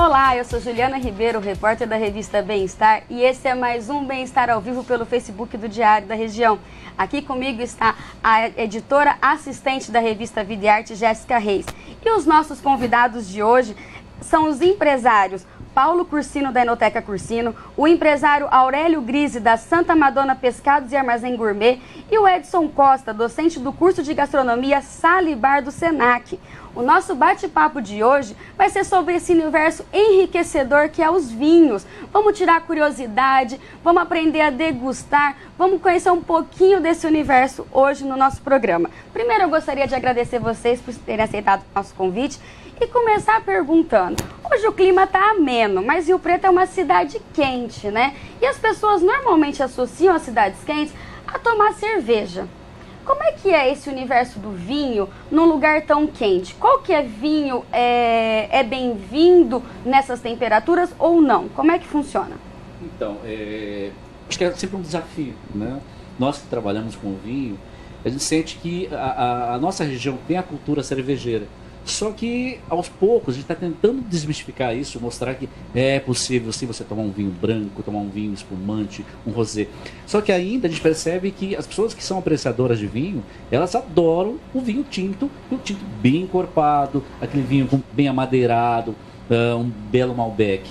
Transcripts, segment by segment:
Olá, eu sou Juliana Ribeiro, repórter da revista Bem-Estar, e esse é mais um Bem-Estar ao vivo pelo Facebook do Diário da Região. Aqui comigo está a editora assistente da revista Vida e Arte, Jéssica Reis. E os nossos convidados de hoje são os empresários Paulo Cursino, da Enoteca Cursino, o empresário Aurélio Grise, da Santa Madonna Pescados e Armazém Gourmet, e o Edson Costa, docente do curso de gastronomia Salibar do Senac. O nosso bate-papo de hoje vai ser sobre esse universo enriquecedor que é os vinhos. Vamos tirar a curiosidade, vamos aprender a degustar, vamos conhecer um pouquinho desse universo hoje no nosso programa. Primeiro, eu gostaria de agradecer vocês por terem aceitado o nosso convite e começar perguntando. Hoje o clima está ameno, mas Rio Preto é uma cidade quente, né? E as pessoas normalmente associam as cidades quentes a tomar cerveja. Como é que é esse universo do vinho num lugar tão quente? Qual que é vinho é bem-vindo nessas temperaturas ou não? Como é que funciona? Então, acho que é sempre um desafio, né? Nós que trabalhamos com vinho, a gente sente que a nossa região tem a cultura cervejeira. Só que, aos poucos, a gente está tentando desmistificar isso, mostrar que é possível sim você tomar um vinho branco, tomar um vinho espumante, um rosé. Só que ainda a gente percebe que as pessoas que são apreciadoras de vinho, elas adoram o vinho tinto, e o tinto bem encorpado, aquele vinho bem amadeirado, um belo Malbec.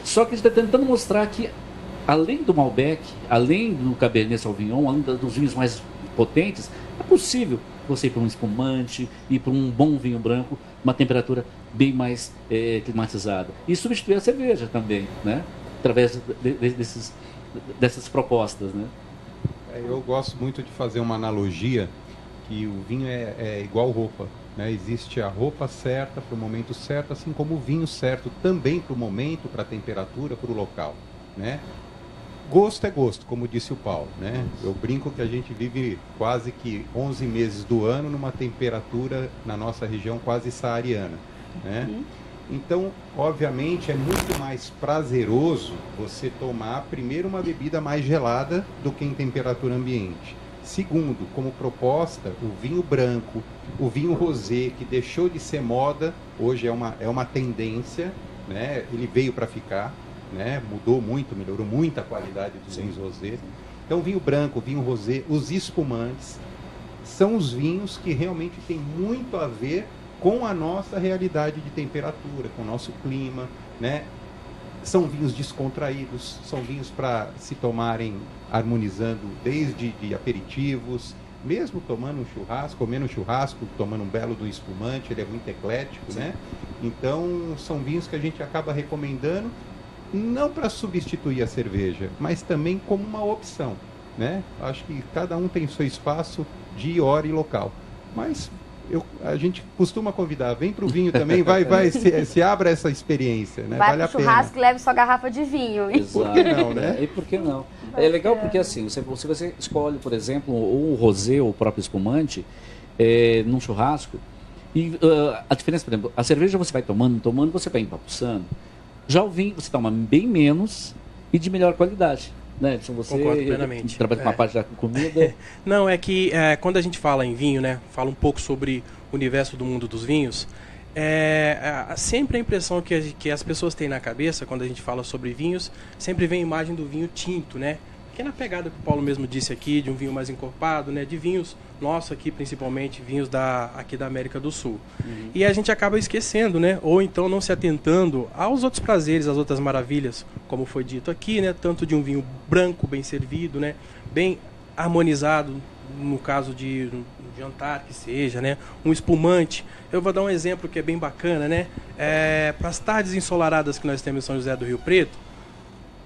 Só que a gente está tentando mostrar que, além do Malbec, além do Cabernet Sauvignon, além dos vinhos mais potentes, é possível você ir para um espumante, ir para um bom vinho branco, uma temperatura bem mais climatizada. E substituir a cerveja também, né? Através dessas propostas, né? Eu gosto muito de fazer uma analogia que o vinho é igual roupa, né? Existe a roupa certa para o momento certo, assim como o vinho certo também para o momento, para a temperatura, para o local, né? Gosto é gosto, como disse o Paulo, né? Eu brinco que a gente vive quase que 11 meses do ano numa temperatura, na nossa região, quase saariana, né? Então, obviamente, é muito mais prazeroso você tomar, primeiro, uma bebida mais gelada do que em temperatura ambiente. Segundo, como proposta, o vinho branco, o vinho rosé, que deixou de ser moda, hoje é uma tendência, né? Ele veio para ficar. Né? Mudou muito, melhorou muito a qualidade dos vinhos rosé. Então, vinho branco, vinho rosé, os espumantes são os vinhos que realmente têm muito a ver com a nossa realidade de temperatura, com o nosso clima, né? São vinhos descontraídos, são vinhos para se tomarem harmonizando desde de aperitivos, mesmo tomando um churrasco, comendo um churrasco, tomando um belo do espumante, ele é muito eclético, né? Então, são vinhos que a gente acaba recomendando não para substituir a cerveja, mas também como uma opção, né? Acho que cada um tem seu espaço de hora e local. Mas a gente costuma convidar, vem para o vinho também, se abra essa experiência, né? Vai vale pro churrasco e leve sua garrafa de vinho. Exato. Por que não, né? E por que não? É legal porque assim, se você escolhe, por exemplo, ou o rosé ou o próprio espumante, num churrasco, e a diferença, por exemplo, a cerveja você vai tomando, você vai empapuçando. Já o vinho você toma bem menos e de melhor qualidade. Né? Então você concordo plenamente. Trabalha com uma parte da comida. Não, é que quando a gente fala em vinho, né, fala um pouco sobre o universo do mundo dos vinhos, sempre a impressão que as pessoas têm na cabeça quando a gente fala sobre vinhos, sempre vem a imagem do vinho tinto, né? Que é na pegada que o Paulo mesmo disse aqui, de um vinho mais encorpado, né? De vinhos nossos aqui, principalmente vinhos aqui da América do Sul. E a gente acaba esquecendo, né? Ou então não se atentando aos outros prazeres, às outras maravilhas, como foi dito aqui, né? Tanto de um vinho branco, bem servido, né? Bem harmonizado, no caso de um jantar que seja, né? Um espumante. Eu vou dar um exemplo que é bem bacana, né? Para as tardes ensolaradas que nós temos em São José do Rio Preto,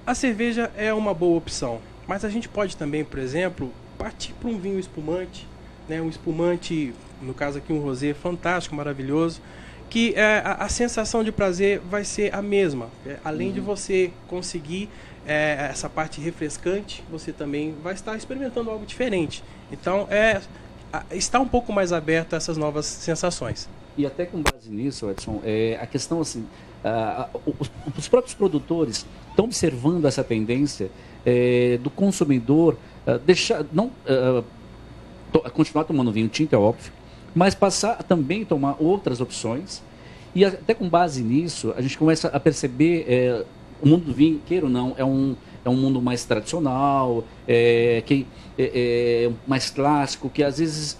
a cerveja é uma boa opção. Mas a gente pode também, por exemplo, partir para um vinho espumante, né? Um espumante, no caso aqui um rosé fantástico, maravilhoso, que a sensação de prazer vai ser a mesma. Além de você conseguir essa parte refrescante, você também vai estar experimentando algo diferente. Então, está um pouco mais aberto a essas novas sensações. E até com base nisso, Edson, a questão assim, os próprios produtores estão observando essa tendência do consumidor continuar tomando vinho tinto, é óbvio, mas passar a também tomar outras opções E até com base nisso, a gente começa a perceber, o mundo do vinho, queira ou não, é um mundo mais tradicional, mais clássico, que às vezes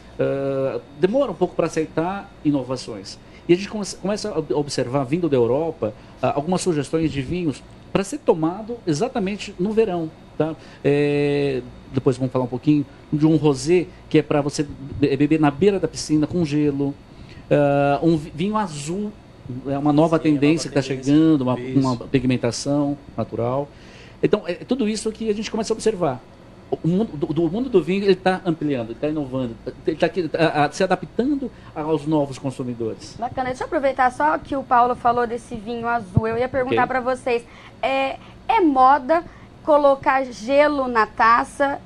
demora um pouco para aceitar inovações. E a gente começa a observar, vindo da Europa, algumas sugestões de vinhos para ser tomado exatamente no verão. Tá? Depois vamos falar um pouquinho de um rosé, que é para você beber na beira da piscina com gelo. Um vinho azul, é uma nova tendência que está chegando, uma pigmentação natural. Então, tudo isso que a gente começa a observar. O mundo do vinho está ampliando, está inovando, está se adaptando aos novos consumidores. Bacana. Deixa eu aproveitar só que o Paulo falou desse vinho azul. Eu ia perguntar para vocês, é moda colocar gelo na taça?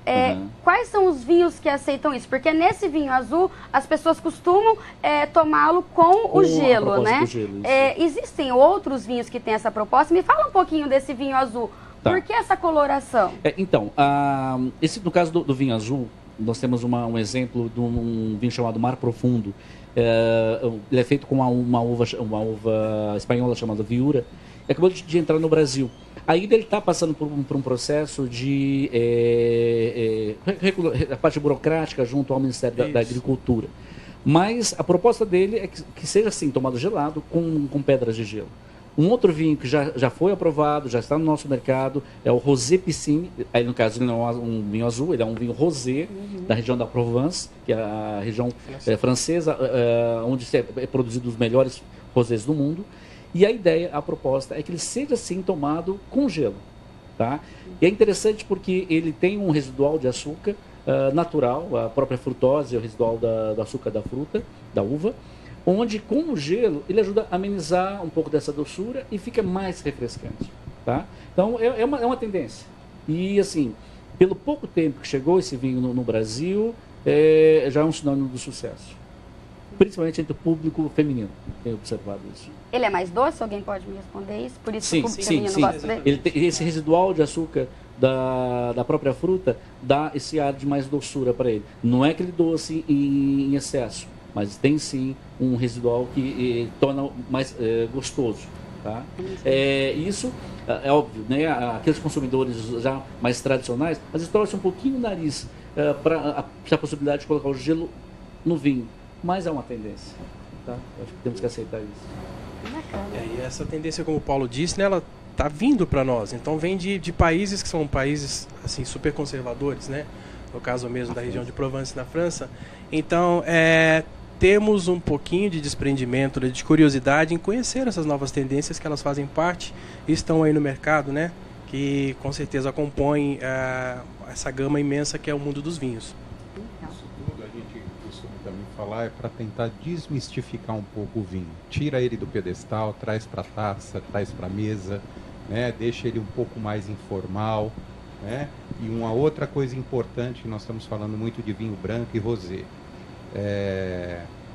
Quais são os vinhos que aceitam isso? Porque nesse vinho azul, as pessoas costumam tomá-lo com o gelo, né? Gelo, existem outros vinhos que têm essa proposta? Me fala um pouquinho desse vinho azul. Tá. Por que essa coloração? Então, no caso do vinho azul, nós temos um exemplo de um vinho chamado Mar Profundo. Ele é feito com uma uva espanhola chamada Viura. E acabou de entrar no Brasil. Ainda ele está passando por um processo de a parte burocrática junto ao Ministério da Agricultura. Mas a proposta dele é que seja assim, tomado gelado com pedras de gelo. Um outro vinho que já foi aprovado, já está no nosso mercado, é o Rosé Piscine. Aí, no caso, ele não é um vinho azul, ele é um vinho rosé, da região da Provence, que é a região francesa, onde é produzido os melhores rosés do mundo. E a ideia, a proposta, é que ele seja, sim, tomado com gelo. Tá? E é interessante porque ele tem um residual de açúcar natural, a própria frutose, o residual do açúcar da fruta, da uva, onde com o gelo ele ajuda a amenizar um pouco dessa doçura e fica mais refrescante. Tá? Então é uma tendência. E assim, pelo pouco tempo que chegou esse vinho no Brasil, já é um sinônimo do sucesso. Principalmente entre o público feminino, tenho observado isso. Ele é mais doce? Alguém pode me responder isso? Por isso sim, o público feminino gosta dele? Ele tem esse residual de açúcar da própria fruta, dá esse ar de mais doçura para ele. Não é aquele doce em excesso, mas tem sim um residual que torna mais gostoso. Tá? Isso é óbvio, né? Aqueles consumidores já mais tradicionais, às vezes torcem um pouquinho o nariz para a possibilidade de colocar o gelo no vinho, mas é uma tendência. Tá? Acho que temos que aceitar isso. E essa tendência, como o Paulo disse, né, ela está vindo para nós. Então vem de países que são países assim, super conservadores, né? No caso mesmo da região de Provence, na França. Então, temos um pouquinho de desprendimento, de curiosidade em conhecer essas novas tendências que elas fazem parte e estão aí no mercado, né? Que com certeza compõem essa gama imensa que é o mundo dos vinhos. Isso tudo a gente costuma também falar para tentar desmistificar um pouco o vinho. Tira ele do pedestal, traz para a taça, traz para a mesa, né? Deixa ele um pouco mais informal. Né? E uma outra coisa importante, nós estamos falando muito de vinho branco e rosé.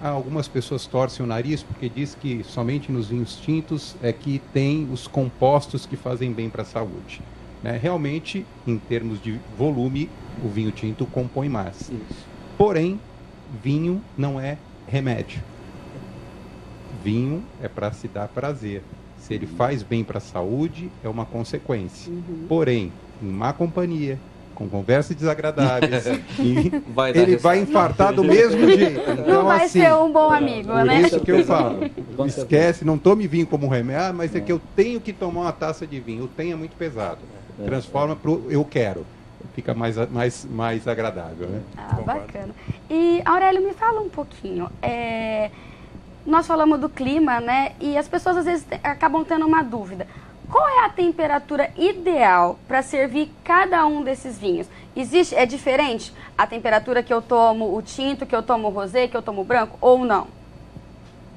Algumas pessoas torcem o nariz porque diz que somente nos vinhos tintos é que tem os compostos que fazem bem para a saúde. Né? Realmente, em termos de volume, o vinho tinto compõe mais. Isso. Porém, vinho não é remédio. Vinho é para se dar prazer. Se ele faz bem para a saúde, é uma consequência. Porém, em má companhia, com conversas desagradáveis, ele vai infartar do mesmo jeito. Então, não vai ser um bom amigo, por né? Por isso que eu falo, esquece, não tome vinho como remédio, mas é que eu tenho que tomar uma taça de vinho. O tem é muito pesado. Transforma para o eu quero. Fica mais agradável, né? Bacana. E, Aurélio, me fala um pouquinho. Nós falamos do clima, né? E as pessoas às vezes acabam tendo uma dúvida. Qual é a temperatura ideal para servir cada um desses vinhos? É diferente a temperatura que eu tomo o tinto, que eu tomo o rosé, que eu tomo o branco, ou não?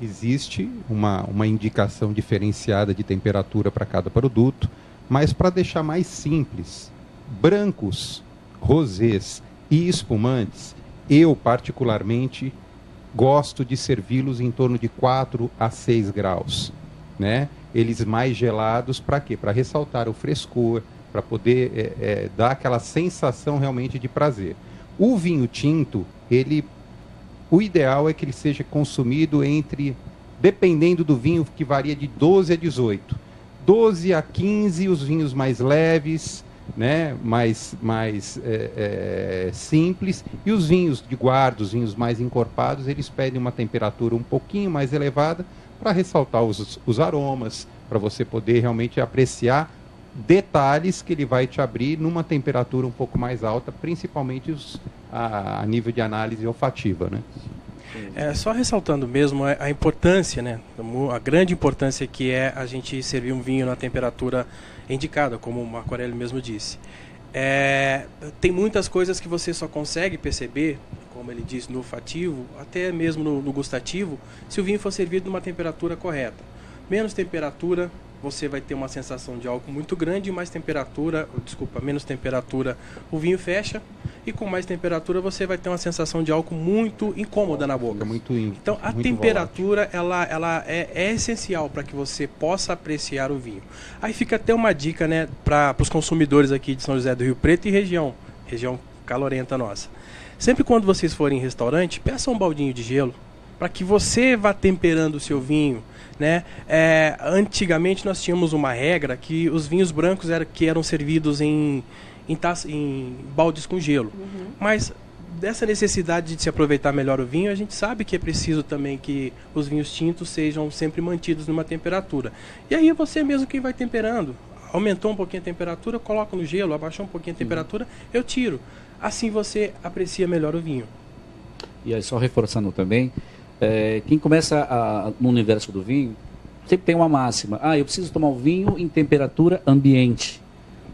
Existe uma indicação diferenciada de temperatura para cada produto, mas para deixar mais simples, brancos, rosés e espumantes, eu particularmente gosto de servi-los em torno de 4 a 6 graus, né? Eles mais gelados, para quê? Para ressaltar o frescor, para poder dar aquela sensação realmente de prazer. O vinho tinto, o ideal é que ele seja consumido entre dependendo do vinho, que varia de 12 a 18. 12 a 15 os vinhos mais leves, né, mais simples, e os vinhos de guarda, os vinhos mais encorpados, eles pedem uma temperatura um pouquinho mais elevada para ressaltar os aromas, para você poder realmente apreciar detalhes que ele vai te abrir numa temperatura um pouco mais alta, principalmente a nível de análise olfativa, né? Só ressaltando mesmo a importância, né, a grande importância que é a gente servir um vinho na temperatura indicada, como o Marco Aurélio mesmo disse. Tem muitas coisas que você só consegue perceber, como ele disse, no olfativo, até mesmo no gustativo, se o vinho for servido numa temperatura correta. Menos temperatura, você vai ter uma sensação de álcool muito grande, menos temperatura, o vinho fecha, e com mais temperatura você vai ter uma sensação de álcool muito incômoda na boca. Então a temperatura ela é essencial para que você possa apreciar o vinho. Aí fica até uma dica, né, para os consumidores aqui de São José do Rio Preto e região calorenta nossa. Sempre quando vocês forem em restaurante, peça um baldinho de gelo, para que você vá temperando o seu vinho, né? Antigamente nós tínhamos uma regra que os vinhos brancos eram servidos em baldes com gelo. Mas dessa necessidade de se aproveitar melhor o vinho, a gente sabe que é preciso também que os vinhos tintos sejam sempre mantidos numa temperatura. E aí é você mesmo quem vai temperando. Aumentou um pouquinho a temperatura, coloca no gelo, abaixou um pouquinho a temperatura, eu tiro. Assim você aprecia melhor o vinho. E aí, só reforçando também, quem começa no universo do vinho, sempre tem uma máxima. Eu preciso tomar o vinho em temperatura ambiente.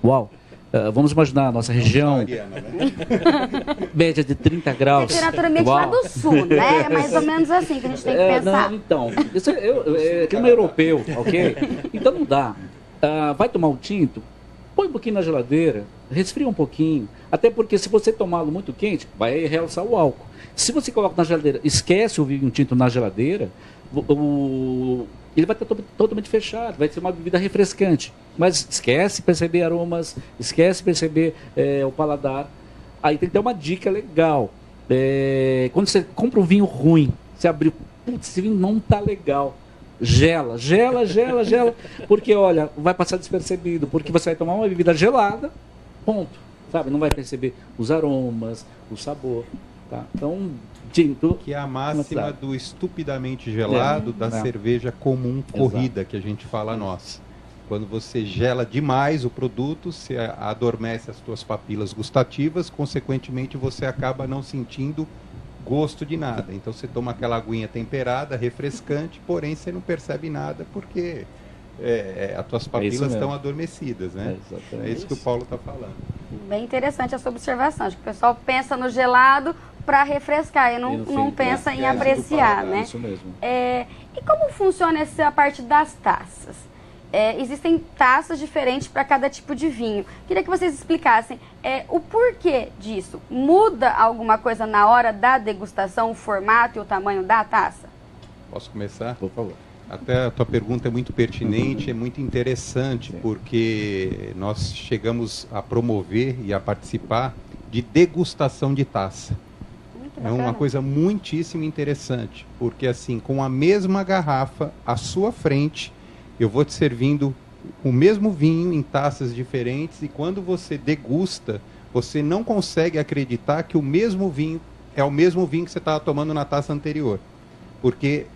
Uau! Vamos imaginar a nossa região, média de 30 graus. Temperatura ambiente lá do sul, né? É mais ou menos assim que a gente tem que pensar. Então, isso é clima europeu, ok? Então não dá. Vai tomar um tinto, põe um pouquinho na geladeira, resfria um pouquinho. Até porque se você tomá-lo muito quente, vai realçar o álcool. Se você coloca na geladeira, esquece o vinho tinto na geladeira, ele vai estar totalmente fechado, vai ser uma bebida refrescante. Mas esquece perceber aromas, esquece perceber o paladar. Aí tem que ter uma dica legal. Quando você compra um vinho ruim, você abriu, putz, esse vinho não está legal. Gela. Porque, olha, vai passar despercebido, porque você vai tomar uma bebida gelada, ponto. Sabe? Não vai perceber os aromas, o sabor. Tá? Então, tinto... Que é a máxima do estupidamente gelado da cerveja comum corrida, que a gente fala nossa. Quando você gela demais o produto, você adormece as suas papilas gustativas, consequentemente você acaba não sentindo gosto de nada. Então você toma aquela aguinha temperada, refrescante, porém você não percebe nada porque as tuas papilas estão adormecidas, né? É isso que o Paulo está falando. Bem interessante essa observação, acho que o pessoal pensa no gelado para refrescar e não pensa em apreciar, né? Isso mesmo. E como funciona essa parte das taças? Existem taças diferentes para cada tipo de vinho. Queria que vocês explicassem o porquê disso. Muda alguma coisa na hora da degustação, o formato e o tamanho da taça? Posso começar? Por favor. Até a tua pergunta é muito pertinente, é muito interessante, porque nós chegamos a promover e a participar de degustação de taça. É uma coisa muitíssimo interessante, porque assim, com a mesma garrafa à sua frente, eu vou te servindo o mesmo vinho em taças diferentes, e quando você degusta, você não consegue acreditar que o mesmo vinho é o mesmo vinho que você estava tomando na taça anterior, porque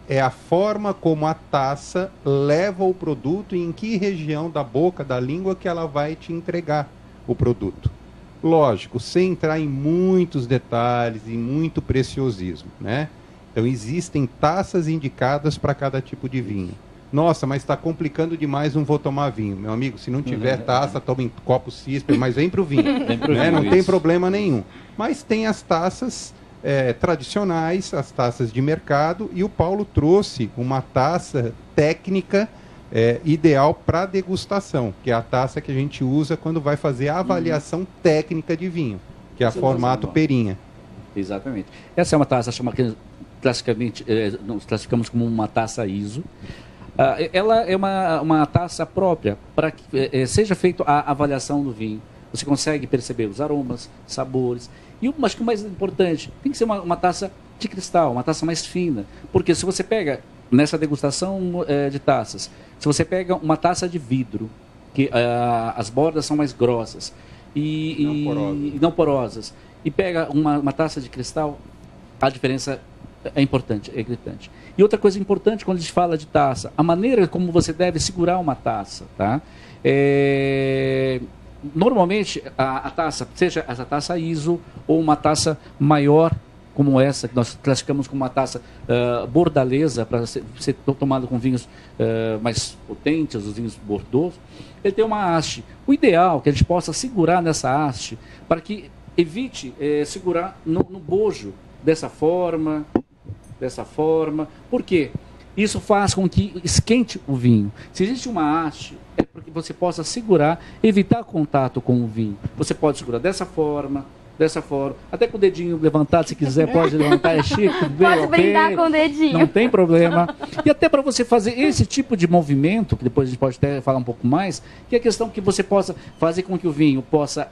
é a forma como a taça leva o produto e em que região da boca, da língua, que ela vai te entregar o produto. Lógico, sem entrar em muitos detalhes e muito preciosismo, né? Então existem taças indicadas para cada tipo de vinho. Nossa, mas está complicando demais, não vou tomar vinho. Meu amigo, se não tiver taça, toma em copo cisper, mas vem para o vinho. Não tem problema nenhum. Mas tem as taças tradicionais, as taças de mercado, e o Paulo trouxe uma taça técnica ideal para degustação, que é a taça que a gente usa quando vai fazer a avaliação técnica de vinho, que é a formato perinha. Exatamente. Essa é uma taça classicamente, nós classificamos como uma taça ISO. Ela é uma taça própria para que seja feita a avaliação do vinho. Você consegue perceber os aromas, sabores. E acho que o mais importante, tem que ser uma taça de cristal, uma taça mais fina. Porque se você pega nessa degustação de taças, se você pega uma taça de vidro, que as bordas são mais grossas e não porosas, e pega uma taça de cristal, a diferença é importante, é gritante. E outra coisa importante quando a gente fala de taça, a maneira como você deve segurar uma taça, tá? Normalmente a taça, seja essa taça ISO ou uma taça maior como essa, que nós classificamos como uma taça bordalesa, para ser tomada com vinhos mais potentes, os vinhos Bordeaux, ele tem uma haste. O ideal é que a gente possa segurar nessa haste para que evite segurar no bojo dessa forma. Por quê? Isso faz com que esquente o vinho. Se existe uma haste, é para que você possa segurar, evitar contato com o vinho. Você pode segurar dessa forma, até com o dedinho levantado, se quiser, pode levantar, é chique. Pode brindar com o dedinho. Não tem problema. E até para você fazer esse tipo de movimento, que depois a gente pode até falar um pouco mais, que é a questão que você possa fazer com que o vinho possa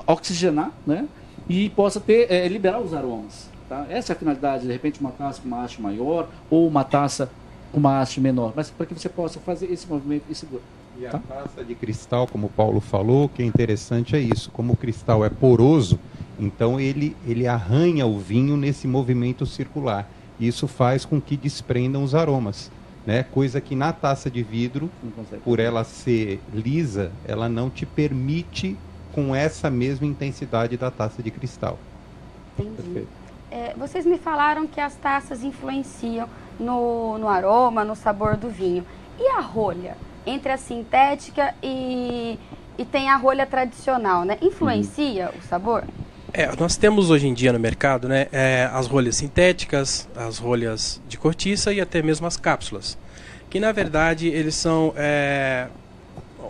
oxigenar, né? E possa liberar os aromas. Tá? Essa é a finalidade, de repente, uma taça com uma haste maior ou uma taça com uma haste menor, mas para que você possa fazer esse movimento e segurar. E a taça de cristal, como o Paulo falou, o que é interessante é isso. Como o cristal é poroso, então ele arranha o vinho nesse movimento circular. Isso faz com que desprendam os aromas, né? Coisa que na taça de vidro, por ela ser lisa, ela não te permite com essa mesma intensidade da taça de cristal. Entendi. Vocês me falaram que as taças influenciam no aroma, no sabor do vinho. E a rolha? Entre a sintética e tem a rolha tradicional, né? Influencia o sabor? Nós temos hoje em dia no mercado, né, as rolhas sintéticas, as rolhas de cortiça e até mesmo as cápsulas. Que na verdade eles são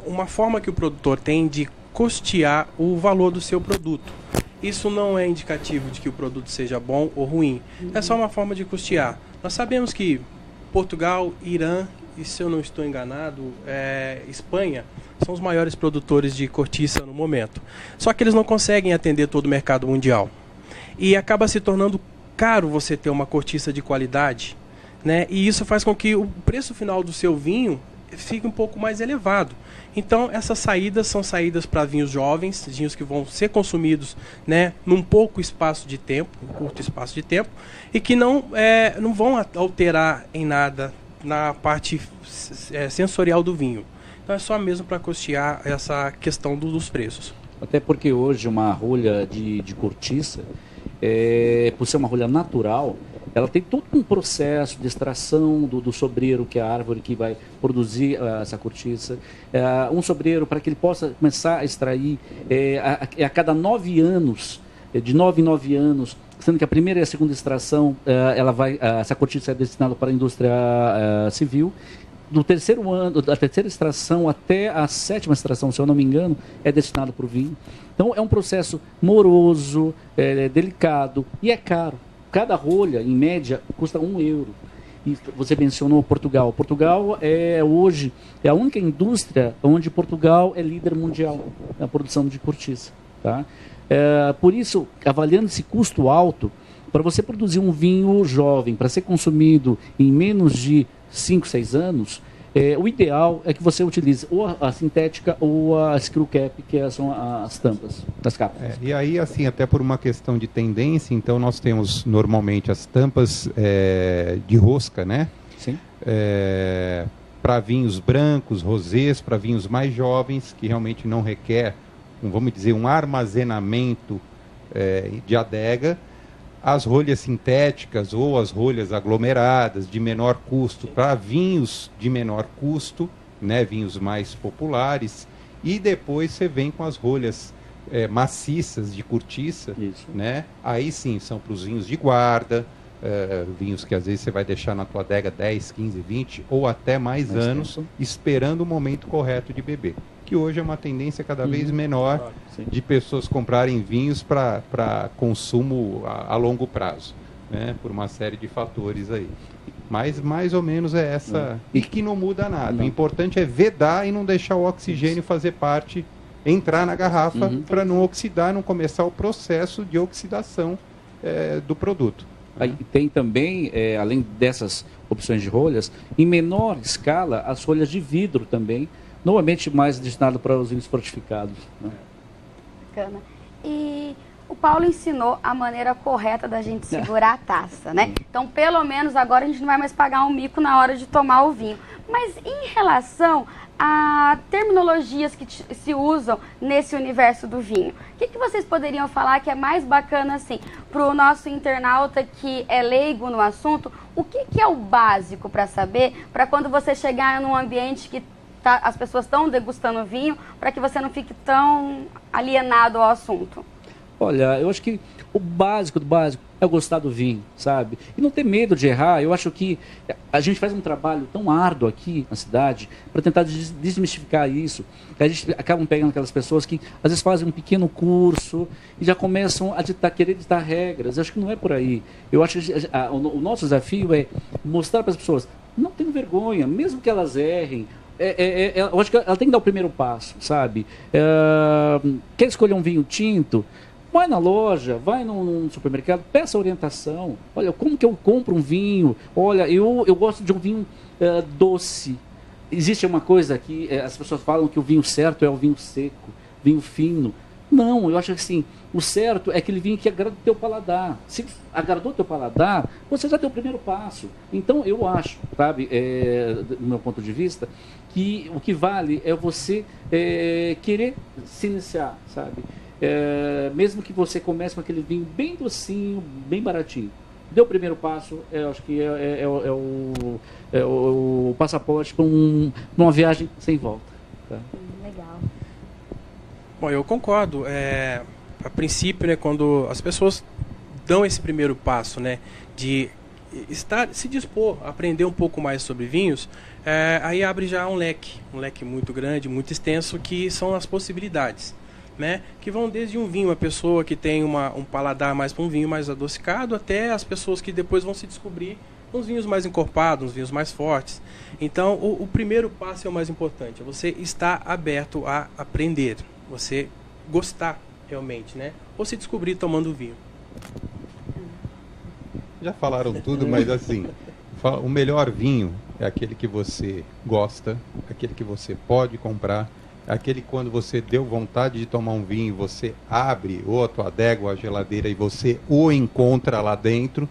uma forma que o produtor tem de custear o valor do seu produto. Isso não é indicativo de que o produto seja bom ou ruim. É só uma forma de custear. Nós sabemos que Portugal, Irã e, se eu não estou enganado, Espanha são os maiores produtores de cortiça no momento. Só que eles não conseguem atender todo o mercado mundial. E acaba se tornando caro você ter uma cortiça de qualidade, né? E isso faz com que o preço final do seu vinho fique um pouco mais elevado. Então, essas saídas são saídas para vinhos jovens, vinhos que vão ser consumidos, né, num pouco espaço de tempo, um curto espaço de tempo, e que não vão alterar em nada na parte sensorial do vinho. Então, é só mesmo para custear essa questão dos preços. Até porque hoje uma rolha de cortiça, por ser uma rolha natural, ela tem todo um processo de extração do sobreiro, que é a árvore que vai produzir essa cortiça. Um sobreiro, para que ele possa começar a extrair, a cada 9 anos, de 9 em 9 anos, sendo que a primeira e a segunda extração, essa cortiça é destinada para a indústria civil. Do terceiro ano, da terceira extração até a 7ª extração, se eu não me engano, é destinado para o vinho. Então é um processo moroso, delicado e é caro. Cada rolha, em média, custa €1. E você mencionou Portugal. Portugal hoje a única indústria onde Portugal é líder mundial na produção de cortiça. Tá? Por isso, avaliando esse custo alto, para você produzir um vinho jovem, para ser consumido em menos de 5, 6 anos, o ideal é que você utilize ou a sintética ou a screw cap, que são as tampas das capas. E aí, assim, até por uma questão de tendência, então nós temos normalmente as tampas de rosca, né? Sim. Para vinhos brancos, rosés, para vinhos mais jovens, que realmente não requer, vamos dizer, um armazenamento de adega. As rolhas sintéticas ou as rolhas aglomeradas de menor custo para vinhos de menor custo, né, vinhos mais populares, e depois você vem com as rolhas maciças de cortiça, né? Aí sim são para os vinhos de guarda, vinhos que às vezes você vai deixar na tua adega 10, 15, 20 ou até mais anos, tempo, esperando o momento correto de beber. Que hoje é uma tendência cada vez menor de pessoas comprarem vinhos para consumo a longo prazo, né? Por uma série de fatores aí. Mas mais ou menos é essa, e que não muda nada. Não. O importante é vedar e não deixar o oxigênio fazer parte, entrar na garrafa para não oxidar, não começar o processo de oxidação do produto. Aí tem também, além dessas opções de rolhas, em menor escala, as rolhas de vidro também, normalmente mais destinado para os vinhos fortificados. Né? Bacana. E o Paulo ensinou a maneira correta da gente segurar a taça, né? Então, pelo menos agora a gente não vai mais pagar um mico na hora de tomar o vinho. Mas em relação a terminologias que se usam nesse universo do vinho, o que vocês poderiam falar que é mais bacana assim para o nosso internauta que é leigo no assunto? O que é o básico para saber, para quando você chegar num ambiente que as pessoas estão degustando vinho, para que você não fique tão alienado ao assunto? Olha, eu acho que o básico do básico é gostar do vinho, sabe? E não ter medo de errar. Eu acho que a gente faz um trabalho tão árduo aqui na cidade para tentar desmistificar isso. Que a gente acaba pegando aquelas pessoas que às vezes fazem um pequeno curso e já começam a querer ditar regras. Eu acho que não é por aí. Eu acho que o nosso desafio é mostrar para as pessoas, não tenham vergonha, mesmo que elas errem. Eu acho que ela tem que dar o primeiro passo, sabe? Quer escolher um vinho tinto? Vai na loja, vai num supermercado, peça orientação. Olha, como que eu compro um vinho? Olha, eu gosto de um vinho doce. Existe uma coisa que as pessoas falam que o vinho certo é o vinho seco, vinho fino. Não, eu acho que assim, o certo é aquele vinho que agrada o teu paladar. Se agradou o teu paladar, você já deu o primeiro passo. Então, eu acho, sabe, do meu ponto de vista, que o que vale é você querer se iniciar, sabe? Mesmo que você comece com aquele vinho bem docinho, bem baratinho. Deu o primeiro passo, eu acho que é o passaporte para uma viagem sem volta. Tá? Legal. Bom, eu concordo. A princípio, né, quando as pessoas dão esse primeiro passo, né, de se dispor a aprender um pouco mais sobre vinhos, aí abre já um leque muito grande, muito extenso, que são as possibilidades. Né, que vão desde um vinho, uma pessoa que tem um paladar mais para um vinho mais adocicado, até as pessoas que depois vão se descobrir uns vinhos mais encorpados, uns vinhos mais fortes. Então, o primeiro passo é o mais importante, é você estar aberto a aprender, você gostar realmente, né, ou se descobrir tomando vinho. Já falaram tudo, mas assim, o melhor vinho é aquele que você gosta, aquele que você pode comprar, aquele quando você deu vontade de tomar um vinho, você abre ou a tua adega ou a geladeira e você o encontra lá dentro.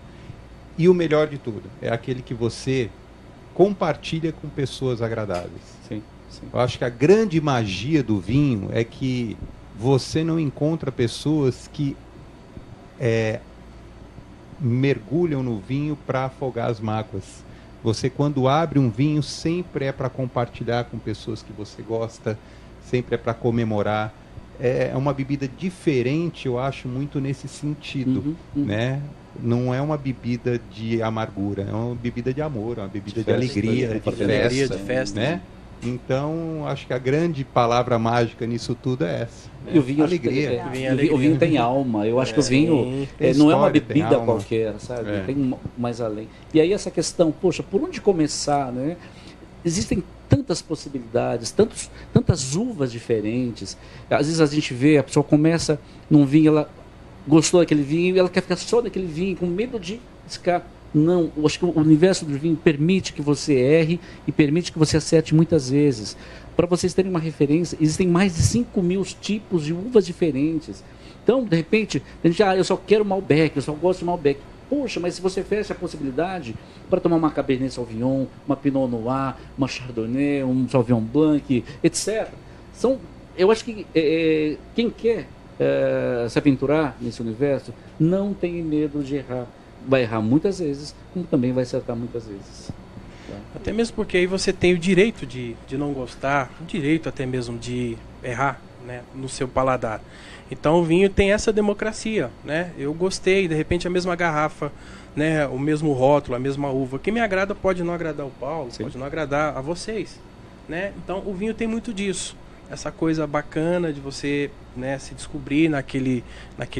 E o melhor de tudo, é aquele que você compartilha com pessoas agradáveis. Sim, sim. Eu acho que a grande magia do vinho é que você não encontra pessoas que mergulham no vinho para afogar as mágoas. Você, quando abre um vinho, sempre é para compartilhar com pessoas que você gosta, sempre é para comemorar. É uma bebida diferente, eu acho, muito nesse sentido, né? Não é uma bebida de amargura, é uma bebida de amor, é uma bebida de alegria, de festa, né? Então, acho que a grande palavra mágica nisso tudo é essa. E o vinho, alegria. O vinho tem alma. Eu acho que o vinho não é uma bebida qualquer, sabe? Tem mais além. E aí essa questão, poxa, por onde começar, né? Existem tantas possibilidades, tantas uvas diferentes. Às vezes a gente vê, a pessoa começa num vinho, ela gostou daquele vinho e ela quer ficar só daquele vinho, com medo de ficar. Não, eu acho que o universo do vinho permite que você erre e permite que você acerte muitas vezes. Para vocês terem uma referência, existem mais de 5.000 tipos de uvas diferentes. Então, de repente, a gente, eu só quero Malbec, eu só gosto de Malbec. Poxa, mas se você fecha a possibilidade para tomar uma Cabernet Sauvignon, uma Pinot Noir, uma Chardonnay, um Sauvignon Blanc, etc. Eu acho que quem quer se aventurar nesse universo não tem medo de errar. Vai errar muitas vezes, como também vai acertar muitas vezes. Até mesmo porque aí você tem o direito de não gostar, o direito até mesmo de errar, né, no seu paladar. Então o vinho tem essa democracia, né? Eu gostei, de repente a mesma garrafa, né, o mesmo rótulo, a mesma uva. Quem me agrada pode não agradar o Paulo, Sim. pode não agradar a vocês, né? Então o vinho tem muito disso. Essa coisa bacana de você, né, se descobrir naquele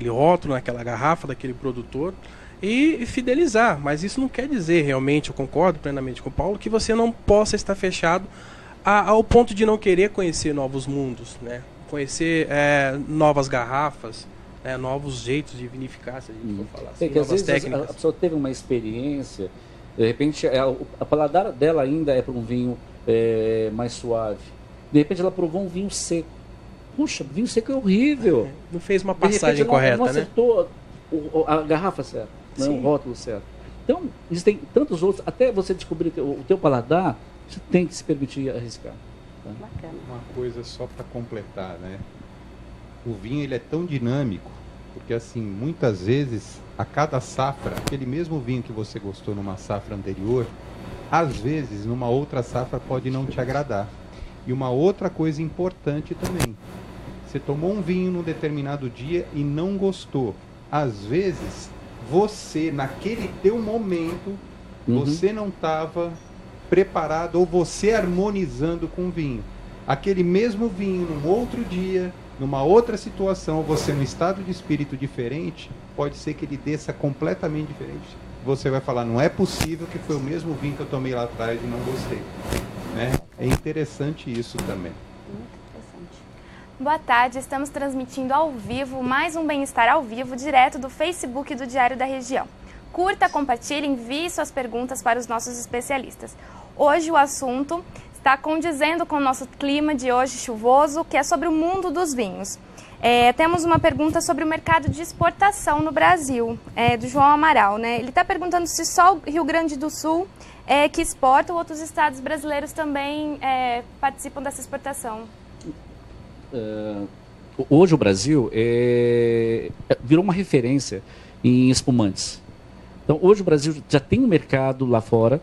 rótulo, naquela garrafa, daquele produtor e fidelizar. Mas isso não quer dizer realmente, eu concordo plenamente com o Paulo, que você não possa estar fechado ao ponto de não querer conhecer novos mundos, né? Conhecer novas garrafas, né, novos jeitos de vinificar, se a gente for falar assim, É que às novas vezes técnicas. a pessoa teve uma experiência, de repente a paladar dela ainda é para um vinho mais suave. De repente ela provou um vinho seco. Puxa, vinho seco é horrível. Não fez uma De repente, passagem ela correta, não né? acertou a garrafa certa, né, o rótulo certo. Então, existem tantos outros, até você descobrir o teu paladar, você tem que se permitir arriscar. Tá? Bacana. Uma coisa só para completar, né? O vinho ele é tão dinâmico, porque assim, muitas vezes, a cada safra, aquele mesmo vinho que você gostou numa safra anterior, às vezes, numa outra safra pode não te agradar. E uma outra coisa importante também, você tomou um vinho num determinado dia e não gostou. Às vezes, você, naquele teu momento, você não estava preparado ou você harmonizando com o vinho. Aquele mesmo vinho, num outro dia, numa outra situação, você num estado de espírito diferente, pode ser que ele desça completamente diferente. Você vai falar, não é possível que foi o mesmo vinho que eu tomei lá atrás e não gostei. Né? É interessante isso também. Muito interessante. Boa tarde, estamos transmitindo ao vivo mais um Bem-Estar ao Vivo, direto do Facebook do Diário da Região. Curta, compartilhe, envie suas perguntas para os nossos especialistas. Hoje o assunto está condizendo com o nosso clima de hoje chuvoso, que é sobre o mundo dos vinhos. Temos uma pergunta sobre o mercado de exportação no Brasil, do João Amaral, né? Ele está perguntando se só o Rio Grande do Sul que exporta ou outros estados brasileiros também participam dessa exportação. Hoje o Brasil virou uma referência em espumantes. Então, hoje o Brasil já tem um mercado lá fora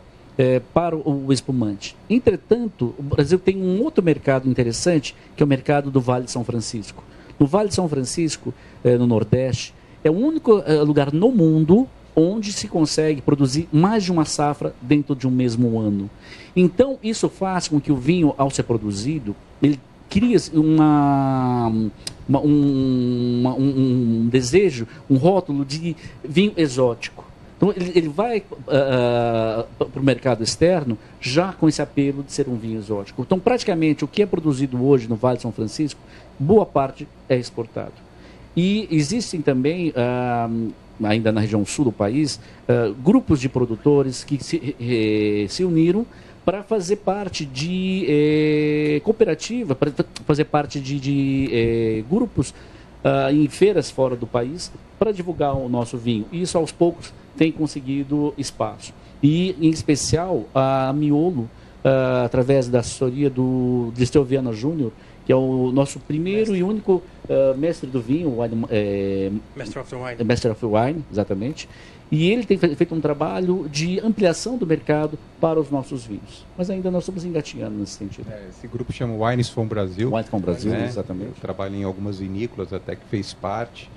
para o espumante. Entretanto, o Brasil tem um outro mercado interessante, que é o mercado do Vale de São Francisco. No Vale de São Francisco, no Nordeste, é o único lugar no mundo onde se consegue produzir mais de uma safra dentro de um mesmo ano. Então, isso faz com que o vinho, ao ser produzido, ele cria um desejo, um rótulo de vinho exótico. Então, ele vai para o mercado externo já com esse apelo de ser um vinho exótico. Então, praticamente, o que é produzido hoje no Vale de São Francisco, boa parte é exportado. E existem também, ainda na região sul do país, grupos de produtores que se uniram para fazer parte de cooperativa, para fazer parte de grupos em feiras fora do país para divulgar o nosso vinho. E isso, aos poucos, tem conseguido espaço. E, em especial, a Miolo, através da assessoria do Dirceu Viana Júnior, que é o nosso primeiro e único mestre do vinho, Master of the Wine. Master of the Wine, exatamente. E ele tem feito um trabalho de ampliação do mercado para os nossos vinhos. Mas ainda nós estamos engatinhando nesse sentido. Esse grupo chama Wines from Brasil. Wines from Brasil, né? exatamente. Eu trabalho em algumas vinícolas, até que fez parte.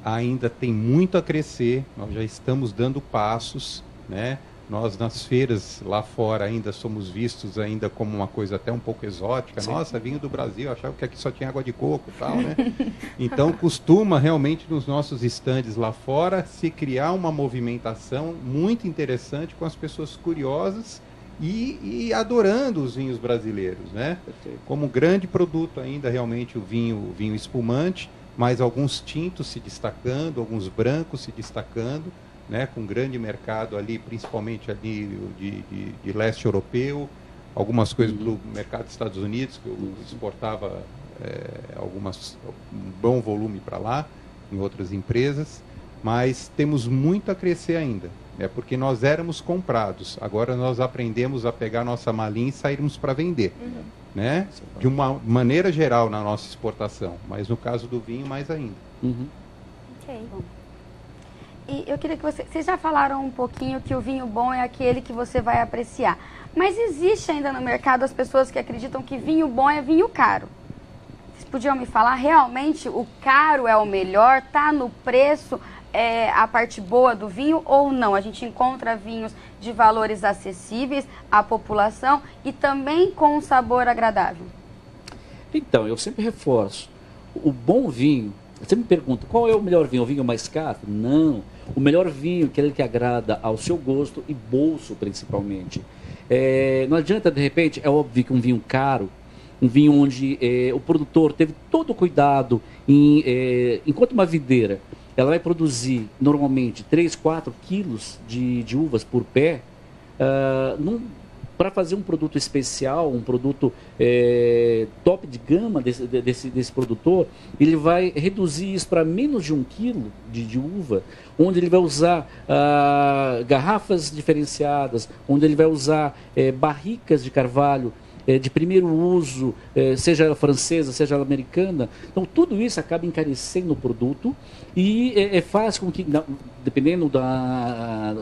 Ainda tem muito a crescer, nós já estamos dando passos, né? Nós nas feiras lá fora ainda somos vistos ainda como uma coisa até um pouco exótica. Sim. Nossa, vinho do Brasil, achava que aqui só tinha água de coco e tal, né? Então costuma realmente nos nossos estandes lá fora se criar uma movimentação muito interessante com as pessoas curiosas e adorando os vinhos brasileiros, né? Perfeito. Como grande produto ainda realmente o vinho espumante, mas alguns tintos se destacando, alguns brancos se destacando, né, com grande mercado ali, principalmente ali de leste europeu, algumas coisas do mercado dos Estados Unidos, que eu exportava um bom volume para lá, em outras empresas, mas temos muito a crescer ainda, porque nós éramos comprados, agora nós aprendemos a pegar nossa malinha e sairmos para vender, né, de uma maneira geral na nossa exportação, mas no caso do vinho mais ainda. Ok, bom. E eu queria que vocês já falaram um pouquinho que o vinho bom é aquele que você vai apreciar. Mas existe ainda no mercado as pessoas que acreditam que vinho bom é vinho caro. Vocês podiam me falar, realmente o caro é o melhor? Está no preço a parte boa do vinho ou não? A gente encontra vinhos de valores acessíveis à população e também com um sabor agradável. Então, eu sempre reforço, o bom vinho, você me pergunta, qual é o melhor vinho? O vinho mais caro? Não. O melhor vinho é aquele que agrada ao seu gosto e bolso, principalmente. Não adianta, de repente, é óbvio que um vinho caro, um vinho onde o produtor teve todo o cuidado enquanto uma videira, ela vai produzir normalmente 3, 4 quilos de uvas por pé, para fazer um produto especial, um produto top de gama desse produtor, ele vai reduzir isso para menos de 1 quilo de uva, onde ele vai usar garrafas diferenciadas, onde ele vai usar barricas de carvalho de primeiro uso, seja ela francesa, seja ela americana. Então, tudo isso acaba encarecendo o produto e faz com que, dependendo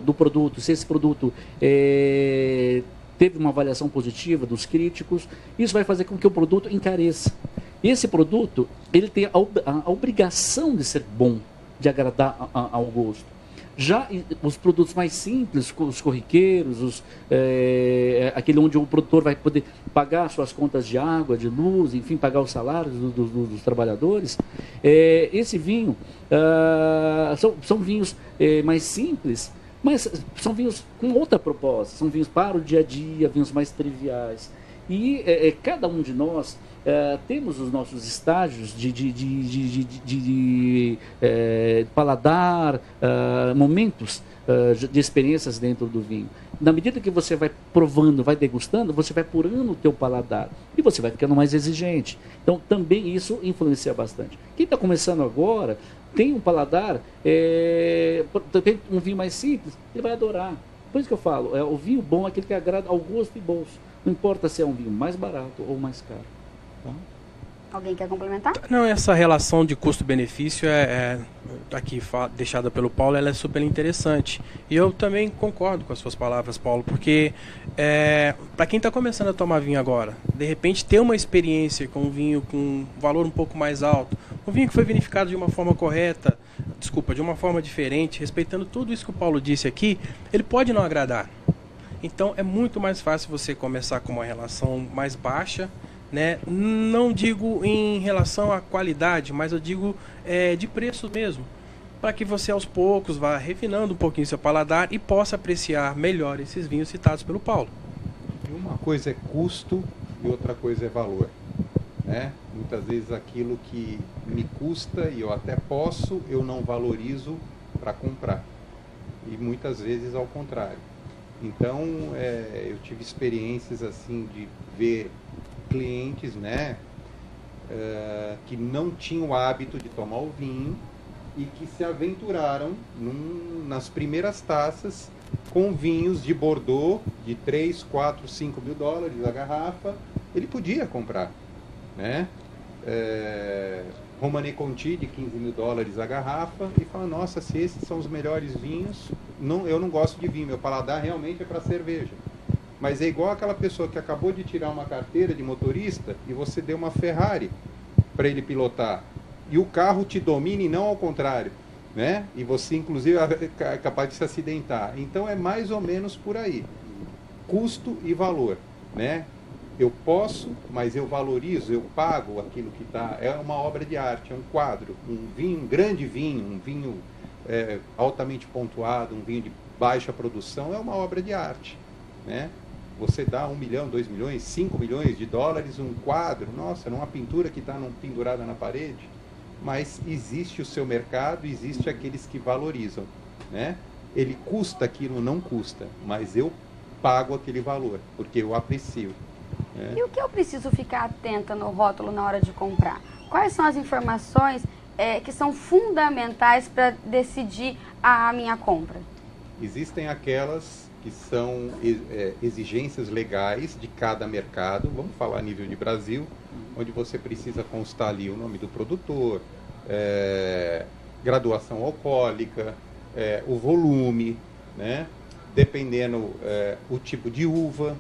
do produto, se esse produto teve uma avaliação positiva dos críticos, isso vai fazer com que o produto encareça. Esse produto, ele tem a obrigação de ser bom, de agradar ao gosto. Já os produtos mais simples, os corriqueiros, aquele onde o produtor vai poder pagar suas contas de água, de luz, enfim, pagar os salários dos trabalhadores, esse vinho, são vinhos mais simples, mas são vinhos com outra proposta, são vinhos para o dia a dia, vinhos mais triviais. E cada um de nós temos os nossos estágios de paladar, momentos de experiências dentro do vinho. Na medida que você vai provando, vai degustando, você vai apurando o teu paladar e você vai ficando mais exigente. Então, também isso influencia bastante. Quem está começando agora tem um paladar, tem um vinho mais simples, ele vai adorar. Por isso que eu falo, o vinho bom é aquele que agrada ao gosto e bolso. Não importa se é um vinho mais barato ou mais caro. Tá? Alguém quer complementar? Não, essa relação de custo-benefício aqui deixada pelo Paulo, ela é super interessante. E eu também concordo com as suas palavras, Paulo, porque para quem está começando a tomar vinho agora, de repente ter uma experiência com um vinho com um valor um pouco mais alto, um vinho que foi vinificado de uma forma correta, de uma forma diferente, respeitando tudo isso que o Paulo disse aqui, ele pode não agradar. Então é muito mais fácil você começar com uma relação mais baixa, né? Não digo em relação à qualidade, mas eu digo de preço mesmo, para que você aos poucos vá refinando um pouquinho seu paladar e possa apreciar melhor esses vinhos citados pelo Paulo. Uma coisa é custo e outra coisa é valor, né? Muitas vezes aquilo que me custa e eu até posso, eu não valorizo para comprar, e muitas vezes ao contrário. Então, eu tive experiências assim de ver clientes, né, que não tinham o hábito de tomar o vinho e que se aventuraram nas primeiras taças com vinhos de Bordeaux de 3, 4, 5 mil dólares a garrafa. Ele podia comprar, né? Romanée Conti de 15 mil dólares a garrafa e fala, nossa, se esses são os melhores vinhos, eu não gosto de vinho, meu paladar realmente é para cerveja. Mas é igual aquela pessoa que acabou de tirar uma carteira de motorista e você deu uma Ferrari para ele pilotar e o carro te domina e não ao contrário, né? E você inclusive é capaz de se acidentar. Então é mais ou menos por aí, custo e valor, né? Eu posso, mas eu valorizo, eu pago aquilo que está. É uma obra de arte, é um quadro, um grande vinho, um vinho altamente pontuado, um vinho de baixa produção, é uma obra de arte, né? Você dá 1 milhão, 2 milhões, 5 milhões de dólares, um quadro, nossa, numa pintura que está pendurada na parede, mas existe o seu mercado, existe aqueles que valorizam, né? Ele custa aquilo, não custa, mas eu pago aquele valor, porque eu aprecio. E o que eu preciso ficar atenta no rótulo na hora de comprar? Quais são as informações que são fundamentais para decidir a minha compra? Existem aquelas que são exigências legais de cada mercado, vamos falar a nível de Brasil, onde você precisa constar ali o nome do produtor, graduação alcoólica, o volume, né? Dependendo o tipo de uva.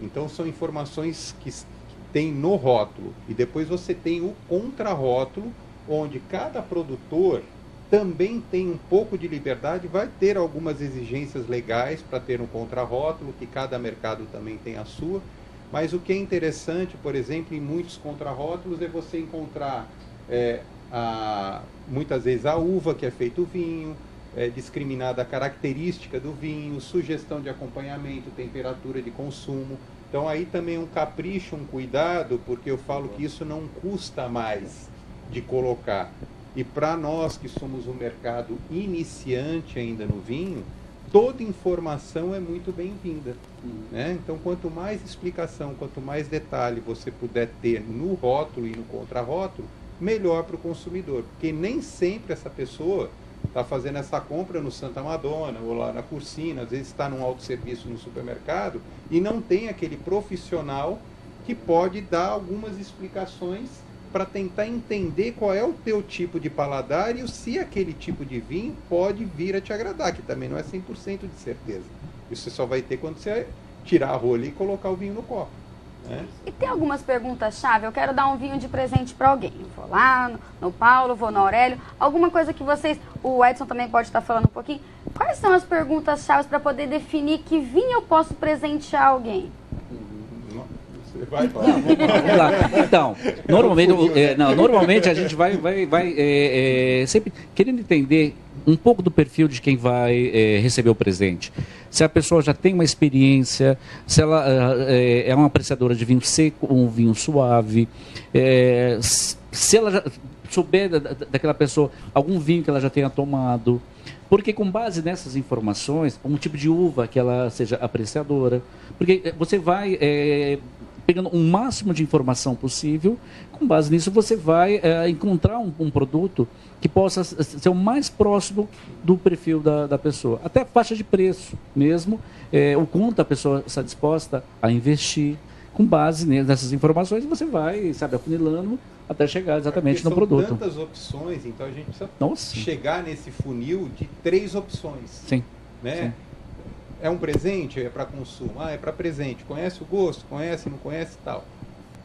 Então são informações que tem no rótulo e depois você tem o contrarótulo, onde cada produtor também tem um pouco de liberdade, vai ter algumas exigências legais para ter um contrarótulo, que cada mercado também tem a sua, mas o que é interessante, por exemplo, em muitos contrarótulos é você encontrar muitas vezes a uva que é feito o vinho, discriminada a característica do vinho, sugestão de acompanhamento, temperatura de consumo. Então aí também um capricho, um cuidado, porque eu falo que isso não custa mais de colocar. E para nós que somos um mercado iniciante ainda no vinho, toda informação é muito bem-vinda, né? Então quanto mais explicação, quanto mais detalhe você puder ter no rótulo e no contrarótulo, melhor para o consumidor, porque nem sempre essa pessoa está fazendo essa compra no Santa Madonna ou lá na Cursina, às vezes está num autosserviço no supermercado e não tem aquele profissional que pode dar algumas explicações para tentar entender qual é o teu tipo de paladar e se aquele tipo de vinho pode vir a te agradar, que também não é 100% de certeza. Isso você só vai ter quando você tirar a rolha e colocar o vinho no copo. E tem algumas perguntas-chave. Eu quero dar um vinho de presente para alguém. Eu vou lá no Paulo, vou no Aurélio. Alguma coisa que vocês... O Edson também pode estar falando um pouquinho. Quais são as perguntas-chave para poder definir que vinho eu posso presentear alguém? Você vai falar. Vamos lá. Então, normalmente a gente vai sempre querendo entender um pouco do perfil de quem vai receber o presente. Se a pessoa já tem uma experiência, se ela é uma apreciadora de vinho seco ou um vinho suave, se ela já souber daquela pessoa algum vinho que ela já tenha tomado. Porque com base nessas informações, um tipo de uva que ela seja apreciadora, porque você vai pegando o máximo de informação possível, com base nisso você vai encontrar um produto que possa ser o mais próximo do perfil da pessoa. Até a faixa de preço mesmo, o quanto a pessoa está disposta a investir. Com base nessas informações, você vai, afunilando até chegar exatamente no produto. São tantas opções, então a gente precisa chegar nesse funil de 3 opções. Sim. Né? Sim. É um presente? É para consumo? É para presente. Conhece o gosto? Conhece, não conhece e tal.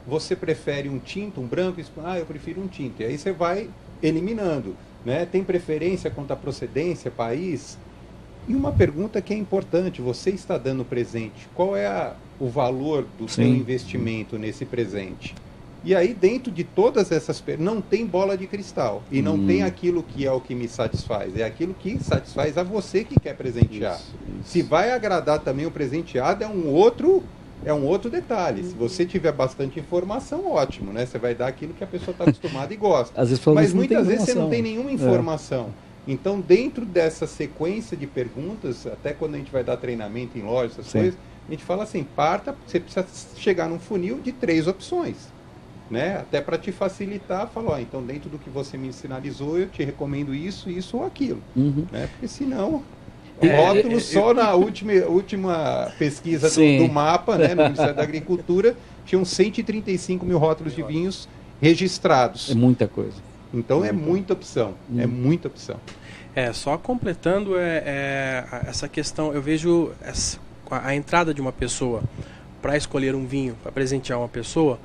Você prefere um tinto, um branco? Eu prefiro um tinto. E aí você vai eliminando. Né? Tem preferência quanto à procedência, país? E uma pergunta que é importante. Você está dando presente. Qual é o valor do seu investimento nesse presente? E aí, dentro de todas essas não tem bola de cristal. E não tem aquilo que é o que me satisfaz. É aquilo que satisfaz a você que quer presentear. Isso. Se vai agradar também o presenteado, é um outro detalhe. Se você tiver bastante informação, ótimo, né? Você vai dar aquilo que a pessoa está acostumada e gosta. Mas muitas vezes você não tem nenhuma informação. Então, dentro dessa sequência de perguntas, até quando a gente vai dar treinamento em lojas, essas coisas, a gente fala assim, você precisa chegar num funil de 3 opções. Né? Até para te facilitar, falar, então dentro do que você me sinalizou, eu te recomendo isso, isso ou aquilo. Né? Porque senão, o rótulo só na última pesquisa do mapa, né, no Ministério da Agricultura, tinham 135 mil rótulos de vinhos registrados. É muita coisa. Então é muita opção, é muita opção. Só completando essa questão, eu vejo a entrada de uma pessoa para escolher um vinho, para presentear uma pessoa,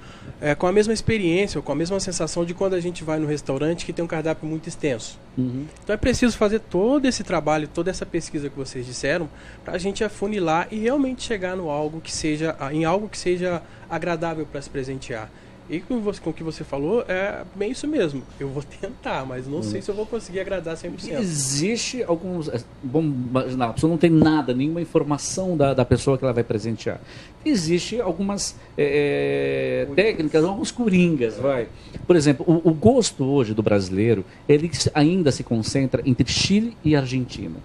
com a mesma experiência, ou com a mesma sensação de quando a gente vai no restaurante que tem um cardápio muito extenso. Então é preciso fazer todo esse trabalho, toda essa pesquisa que vocês disseram, para a gente afunilar e realmente chegar em algo que seja agradável para se presentear. E com o que você falou, é bem isso mesmo. Eu vou tentar, mas não sei se eu vou conseguir agradar 100%. Existe alguns... Vamos imaginar, a pessoa não tem nada, nenhuma informação da pessoa que ela vai presentear. Existe algumas técnicas, alguns coringas, vai. Por exemplo, o gosto hoje do brasileiro, ele ainda se concentra entre Chile e Argentina.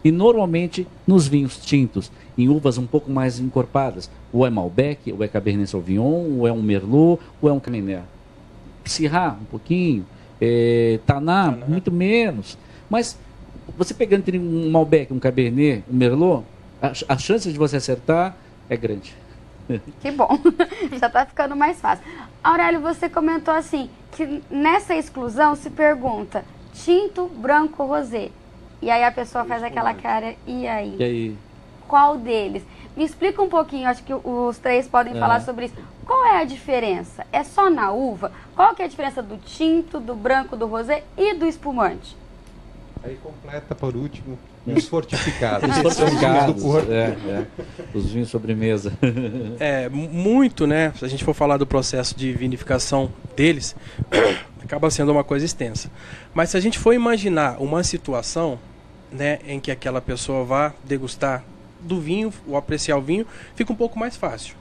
E normalmente nos vinhos tintos, em uvas um pouco mais encorpadas, ou é Malbec, ou é Cabernet Sauvignon, ou é um Merlot, ou é um Cabernet. Syrah, um pouquinho, Taná, muito menos. Mas você pegando entre um Malbec, um Cabernet, um Merlot, a chance de você acertar é grande. Que bom, já está ficando mais fácil. Aurélio, você comentou assim, que nessa exclusão se pergunta tinto, branco, rosé. E aí a pessoa faz aquela cara, e aí? E aí? Qual deles? Me explica um pouquinho, acho que os 3 podem falar sobre isso. Qual é a diferença? É só na uva? Qual que é a diferença do tinto, do branco, do rosé e do espumante? Aí completa por último os fortificados. Os fortificados, os vinhos sobremesa. Muito, né? Se a gente for falar do processo de vinificação deles, acaba sendo uma coisa extensa. Mas se a gente for imaginar uma situação, né, em que aquela pessoa vá degustar do vinho, ou apreciar o vinho, fica um pouco mais fácil.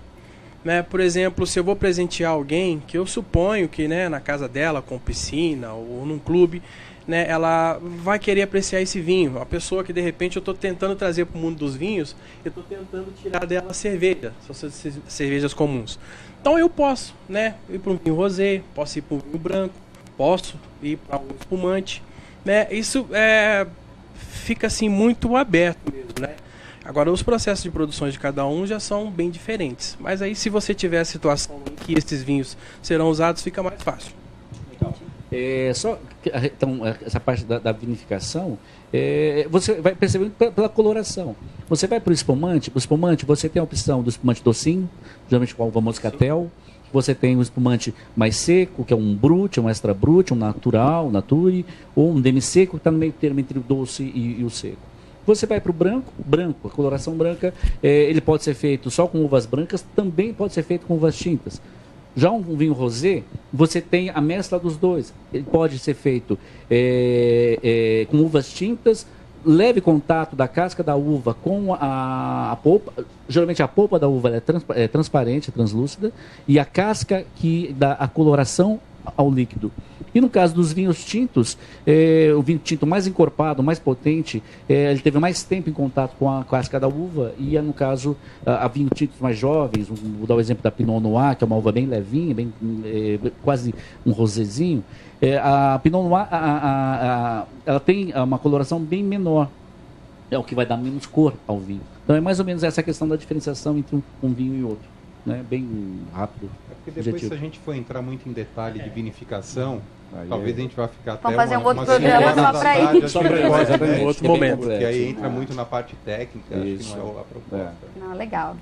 né? Por exemplo, se eu vou presentear alguém, que eu suponho que, né, na casa dela, com piscina ou num clube, né, ela vai querer apreciar esse vinho. A pessoa que de repente eu estou tentando trazer para o mundo dos vinhos, eu estou tentando tirar dela cerveja, são cervejas comuns. Então eu posso, né, ir para um vinho rosé, posso ir para um vinho branco, posso ir para um espumante, né? Isso fica assim muito aberto mesmo, né? Agora, os processos de produção de cada um já são bem diferentes. Mas aí, se você tiver a situação em que esses vinhos serão usados, fica mais fácil. Então, essa parte da vinificação, você vai percebendo pela coloração. Você vai para o espumante você tem a opção do espumante docinho, geralmente com o famoso moscatel. Você tem um espumante mais seco, que é um brut, um extra brut, um natural, nature, ou um demi-seco, que está no meio termo entre o doce e o seco. Você vai para o branco, a coloração branca, ele pode ser feito só com uvas brancas, também pode ser feito com uvas tintas. Já um vinho rosé, você tem a mescla dos dois. Ele pode ser feito com uvas tintas, leve contato da casca da uva com a polpa. Geralmente a polpa da uva é transparente, translúcida, e a casca que dá a coloração ao líquido. E no caso dos vinhos tintos, o vinho tinto mais encorpado, mais potente, ele teve mais tempo em contato com a casca da uva, e no caso, a vinhos tintos mais jovens, vou dar o exemplo da Pinot Noir, que é uma uva bem levinha, quase um rosézinho. A Pinot Noir ela tem uma coloração bem menor, é o que vai dar menos cor ao vinho. Então é mais ou menos essa questão da diferenciação entre um vinho e outro, né? Bem rápido. Porque depois, objetivo. se a gente for entrar muito em detalhe de vinificação, talvez a gente vá ficar até vamos fazer um outro programa só para isso. Só para um outro momento. Porque aí entra muito na parte técnica, Isso. acho que não é a proposta. Não, legal.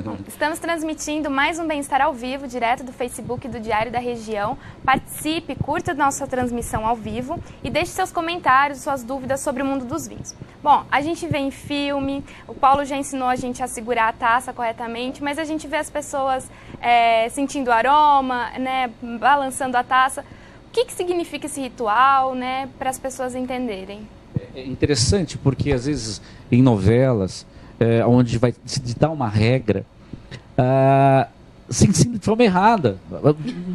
Bom, estamos transmitindo mais um Bem-Estar ao vivo, direto do Facebook do Diário da Região. Participe, curta nossa transmissão ao vivo e deixe seus comentários, suas dúvidas sobre o mundo dos vinhos. Bom, a gente vê em filme, o Paulo já ensinou a gente a segurar a taça corretamente, mas a gente vê as pessoas sentindo o aroma, né, balançando a taça. O que significa esse ritual, né, para as pessoas entenderem? É interessante porque, às vezes, em novelas, onde vai se ditar uma regra, se ensina de forma errada.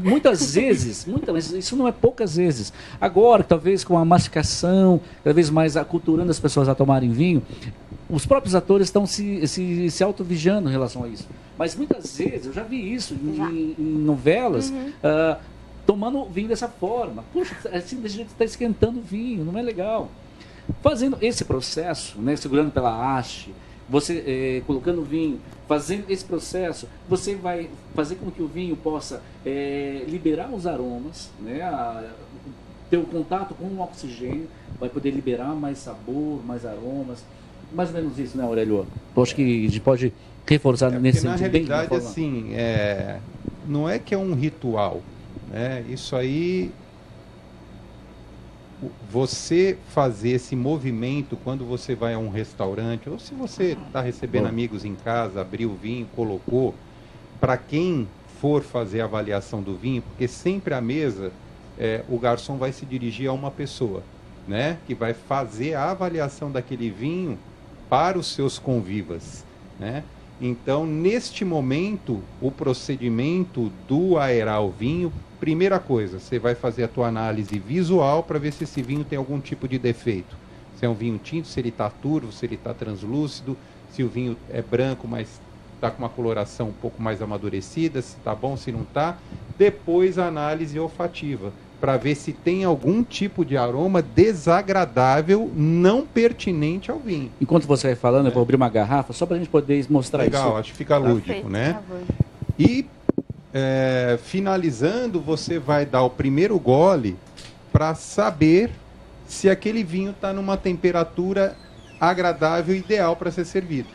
Muitas vezes, isso não é poucas vezes. Agora, talvez com a mastigação, cada vez mais aculturando as pessoas a tomarem vinho, os próprios atores estão se auto-vigiando em relação a isso. Mas muitas vezes, eu já vi isso em novelas, tomando vinho dessa forma. Puxa, assim, desse jeito está esquentando o vinho, não é legal. Fazendo esse processo, né, segurando pela haste, você colocando o vinho, fazendo esse processo, você vai fazer com que o vinho possa liberar os aromas, né, ter o contato com o oxigênio, vai poder liberar mais sabor, mais aromas. Mais ou menos isso, né, Aurélio? Eu acho que a gente pode reforçar nesse sentido. Na realidade, assim, não é que é um ritual, né? Isso aí, você fazer esse movimento quando você vai a um restaurante, ou se você está recebendo amigos em casa, abriu o vinho, colocou, para quem for fazer a avaliação do vinho, porque sempre à mesa o garçom vai se dirigir a uma pessoa, né, que vai fazer a avaliação daquele vinho para os seus convivas, né? Então, neste momento, o procedimento do aerar o vinho, primeira coisa, você vai fazer a tua análise visual para ver se esse vinho tem algum tipo de defeito. Se é um vinho tinto, se ele está turvo, se ele está translúcido, se o vinho é branco, mas está com uma coloração um pouco mais amadurecida, se está bom, se não está. Depois a análise olfativa, para ver se tem algum tipo de aroma desagradável, não pertinente ao vinho. Enquanto você vai falando, eu vou abrir uma garrafa, só para a gente poder mostrar isso. Legal, acho que fica lúdico, Perfeito, né? E finalizando, você vai dar o primeiro gole para saber se aquele vinho está numa temperatura agradável, ideal para ser servido.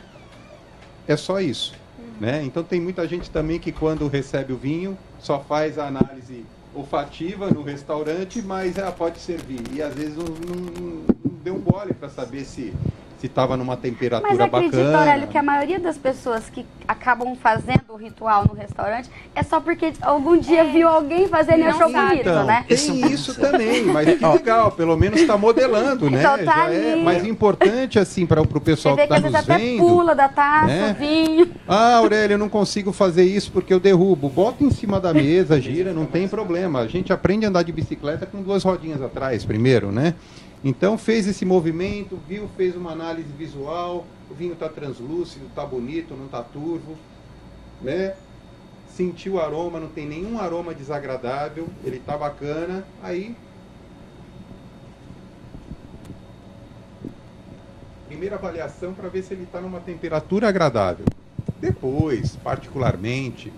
É só isso, né? Então tem muita gente também que quando recebe o vinho só faz a análise olfativa no restaurante, mas pode servir. E às vezes não deu um gole para saber se se estava numa temperatura Mas acredita, bacana. Aurélio, que a maioria das pessoas que acabam fazendo o ritual no restaurante é só porque algum dia viu alguém fazendo e achou bonito, Então, né? tem isso também, mas que legal, pelo menos está modelando, né? Então tá Já é ali. mais importante, assim, para o Você pessoal vê que que está às nos vezes até vendo. pula da taça, né? o vinho. Ah, Aurélio, eu não consigo fazer isso porque eu derrubo. Bota em cima da mesa, gira, não tem problema. A gente aprende a andar de bicicleta com 2 rodinhas atrás primeiro, né? Então fez esse movimento, viu, fez uma análise visual, o vinho está translúcido, está bonito, não está turvo, né? Sentiu o aroma, não tem nenhum aroma desagradável, ele está bacana, aí... Primeira avaliação para ver se ele está numa temperatura agradável. Depois, particularmente,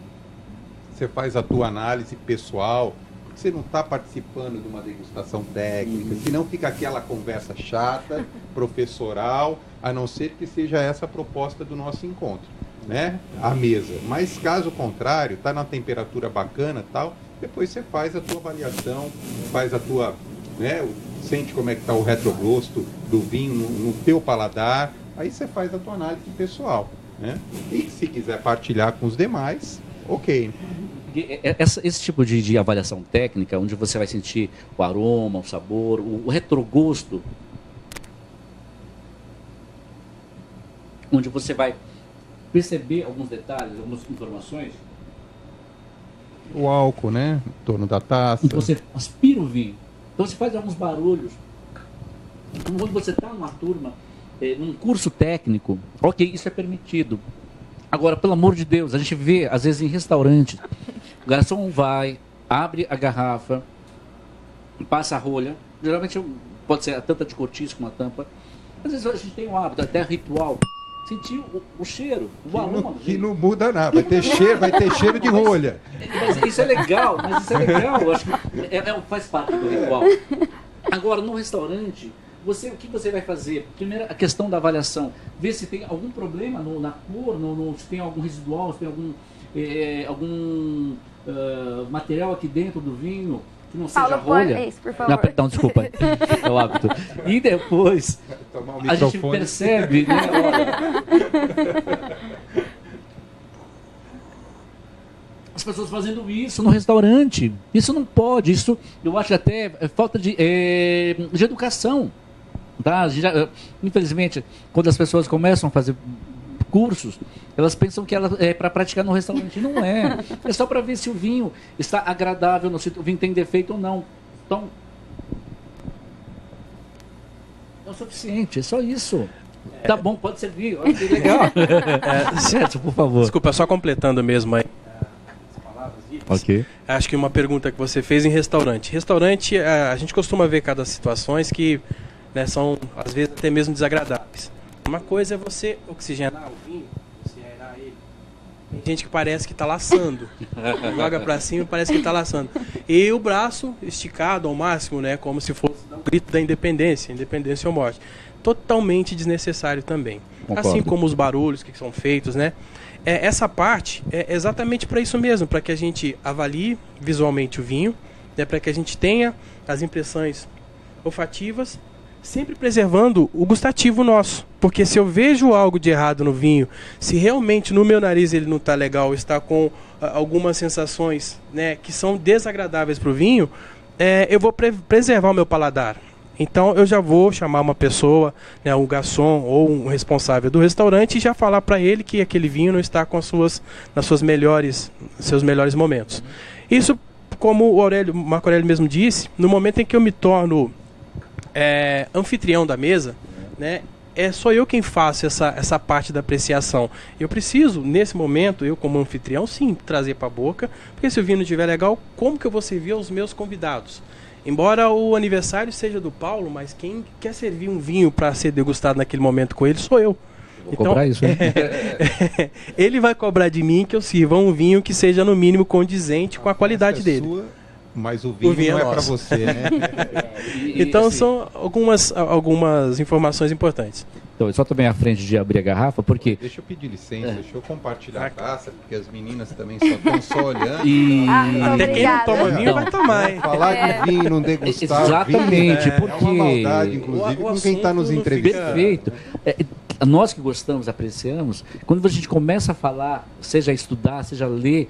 você faz a tua análise pessoal, porque você não está participando de uma degustação técnica, senão fica aquela conversa chata, professoral, a não ser que seja essa a proposta do nosso encontro, né? A mesa. Mas caso contrário, está na temperatura bacana e tal, depois você faz a tua avaliação, faz a tua, né, sente como é que está o retrogosto do vinho no teu paladar, aí você faz a tua análise pessoal, né? E se quiser partilhar com os demais, ok. Esse tipo de avaliação técnica, onde você vai sentir o aroma, o sabor, o retrogosto, onde você vai perceber alguns detalhes, algumas informações. O álcool, né? Em torno da taça. Então você aspira o vinho. Então você faz alguns barulhos. Quando você está numa turma, num curso técnico, ok, isso é permitido. Agora, pelo amor de Deus, a gente vê, às vezes, em restaurantes, o garçom vai, abre a garrafa, passa a rolha, geralmente pode ser a tampa de cortiço com uma tampa. Às vezes a gente tem um hábito, até ritual, sentir o cheiro, o aroma. Que não muda nada, vai ter cheiro de rolha. Mas isso é legal, eu acho que faz parte do ritual. Agora, no restaurante, o que você vai fazer? Primeiro, a questão da avaliação. Ver se tem algum problema na cor, se tem algum residual, se tem algum material aqui dentro do vinho que não seja rolha. Isso, por favor. Não, perdão, desculpa. É o hábito. E depois, a gente percebe, né? As pessoas fazendo isso no restaurante. Isso não pode. Isso, eu acho até falta de educação. Tá? Infelizmente, quando as pessoas começam a fazer cursos, elas pensam que ela é para praticar no restaurante. Não é. É só para ver se o vinho está agradável, se o vinho tem defeito ou não. Então, é o suficiente, é só isso. Tá bom, pode servir. Olha que legal. Certo, por favor. Desculpa, só completando mesmo aí. Ok. Acho que uma pergunta que você fez em restaurante. Restaurante, a gente costuma ver cada situações que, né, são, às vezes, até mesmo desagradáveis. Uma coisa é você oxigenar o vinho, você aerar ele. Tem gente que parece que está laçando. Joga para cima e parece que está laçando. E o braço esticado ao máximo, né, como se fosse o grito da independência, independência ou morte. Totalmente desnecessário também. Concordo. Assim como os barulhos que são feitos, né? Essa parte é exatamente para isso mesmo, para que a gente avalie visualmente o vinho, né, para que a gente tenha as impressões olfativas, sempre preservando o gustativo nosso. Porque se eu vejo algo de errado no vinho, se realmente no meu nariz ele não está legal, está com algumas sensações, né, que são desagradáveis para o vinho, eu vou preservar o meu paladar. Então eu já vou chamar uma pessoa, né, um garçom ou um responsável do restaurante e já falar para ele que aquele vinho não está com seus melhores momentos. Isso, como o Marco Aurélio mesmo disse, no momento em que eu me torno anfitrião da mesa, né, sou eu quem faço essa parte da apreciação. Eu preciso, nesse momento, eu como anfitrião, sim, trazer para a boca, porque se o vinho não estiver legal, como que eu vou servir aos meus convidados? Embora o aniversário seja do Paulo, mas quem quer servir um vinho para ser degustado naquele momento com ele sou eu. Vou cobrar isso, hein? Ele vai cobrar de mim que eu sirva um vinho que seja no mínimo condizente com a qualidade dele. Sua, mas o vinho não é para você, né? Então assim, são algumas informações importantes. Então, só também à frente de abrir a garrafa, porque... Deixa eu pedir licença, deixa eu compartilhar a taça, porque as meninas também só estão só olhando. E... Até quem não toma vinho Então, vai tomar, hein? Falar de vinho, não degustar Exatamente, vinho, porque... é uma maldade, inclusive, com quem está nos entrevistando. Perfeito. nós que gostamos, apreciamos, quando a gente começa a falar, seja a estudar, seja a ler,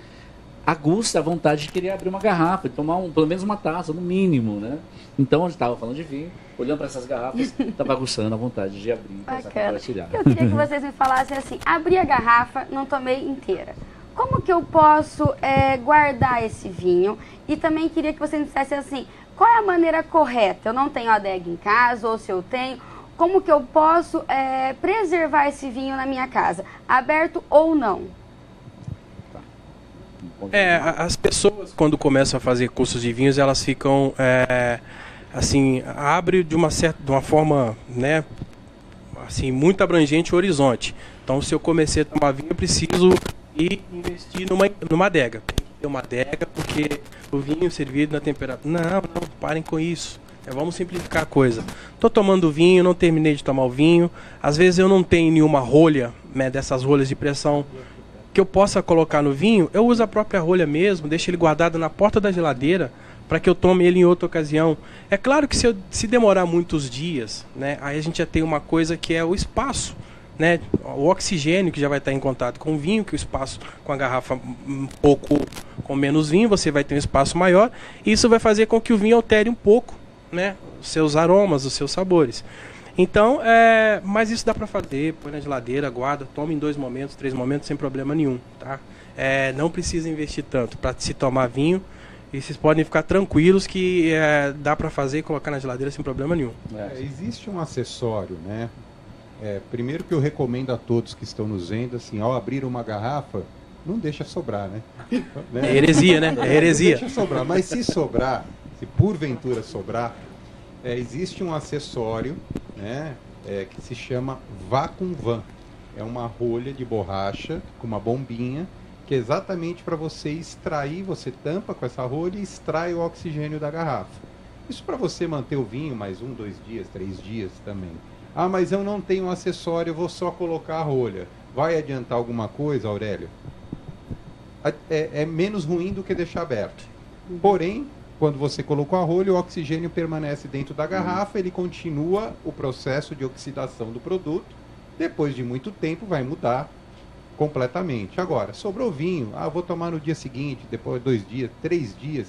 aguça a vontade de querer abrir uma garrafa, de tomar pelo menos uma taça, no mínimo, né? Então, a gente estava falando de vinho, olhando para essas garrafas, estava aguçando a vontade de abrir e compartilhar. Eu queria que vocês me falassem assim, abri a garrafa, não tomei inteira. Como que eu posso guardar esse vinho? E também queria que vocês me dissessem assim, qual é a maneira correta? Eu não tenho adega em casa, ou se eu tenho, como que eu posso preservar esse vinho na minha casa? Aberto ou não? As pessoas, quando começam a fazer cursos de vinhos, elas ficam, assim, abre de uma forma, né, assim, muito abrangente o horizonte. Então, se eu comecei a tomar vinho, eu preciso ir investir numa adega. Tem que ter uma adega, porque o vinho servido na temperatura... Não, parem com isso. Vamos simplificar a coisa. Estou tomando vinho, não terminei de tomar o vinho. Às vezes eu não tenho nenhuma rolha, né, dessas rolhas de pressão que eu possa colocar no vinho. Eu uso a própria rolha mesmo, deixo ele guardado na porta da geladeira para que eu tome ele em outra ocasião. É claro que se demorar muitos dias, né, aí a gente já tem uma coisa que é o espaço, né, o oxigênio que já vai estar em contato com o vinho, que o espaço com a garrafa um pouco com menos vinho, você vai ter um espaço maior, e isso vai fazer com que o vinho altere um pouco, né, os seus aromas, os seus sabores. Então, mas isso dá para fazer, põe na geladeira, guarda, toma em 2 momentos, 3 momentos, sem problema nenhum, tá? Não precisa investir tanto para se tomar vinho, e vocês podem ficar tranquilos que dá para fazer e colocar na geladeira sem problema nenhum. Existe um acessório, né? Primeiro que eu recomendo a todos que estão nos vendo, assim, ao abrir uma garrafa, não deixa sobrar, né? É heresia, né? É heresia. Não deixa sobrar, mas se sobrar, se porventura sobrar, existe um acessório, né, que se chama Vacuum Van. É uma rolha de borracha com uma bombinha que é exatamente para você extrair, você tampa com essa rolha e extrai o oxigênio da garrafa. Isso para você manter o vinho mais 1, 2 dias, 3 dias também. Ah, mas eu não tenho um acessório, eu vou só colocar a rolha. Vai adiantar alguma coisa, Aurélio? É menos ruim do que deixar aberto. Porém, quando você colocou a rolha, o oxigênio permanece dentro da garrafa, ele continua o processo de oxidação do produto. Depois de muito tempo, vai mudar completamente. Agora, sobrou vinho, vou tomar no dia seguinte, depois de 2 dias, 3 dias.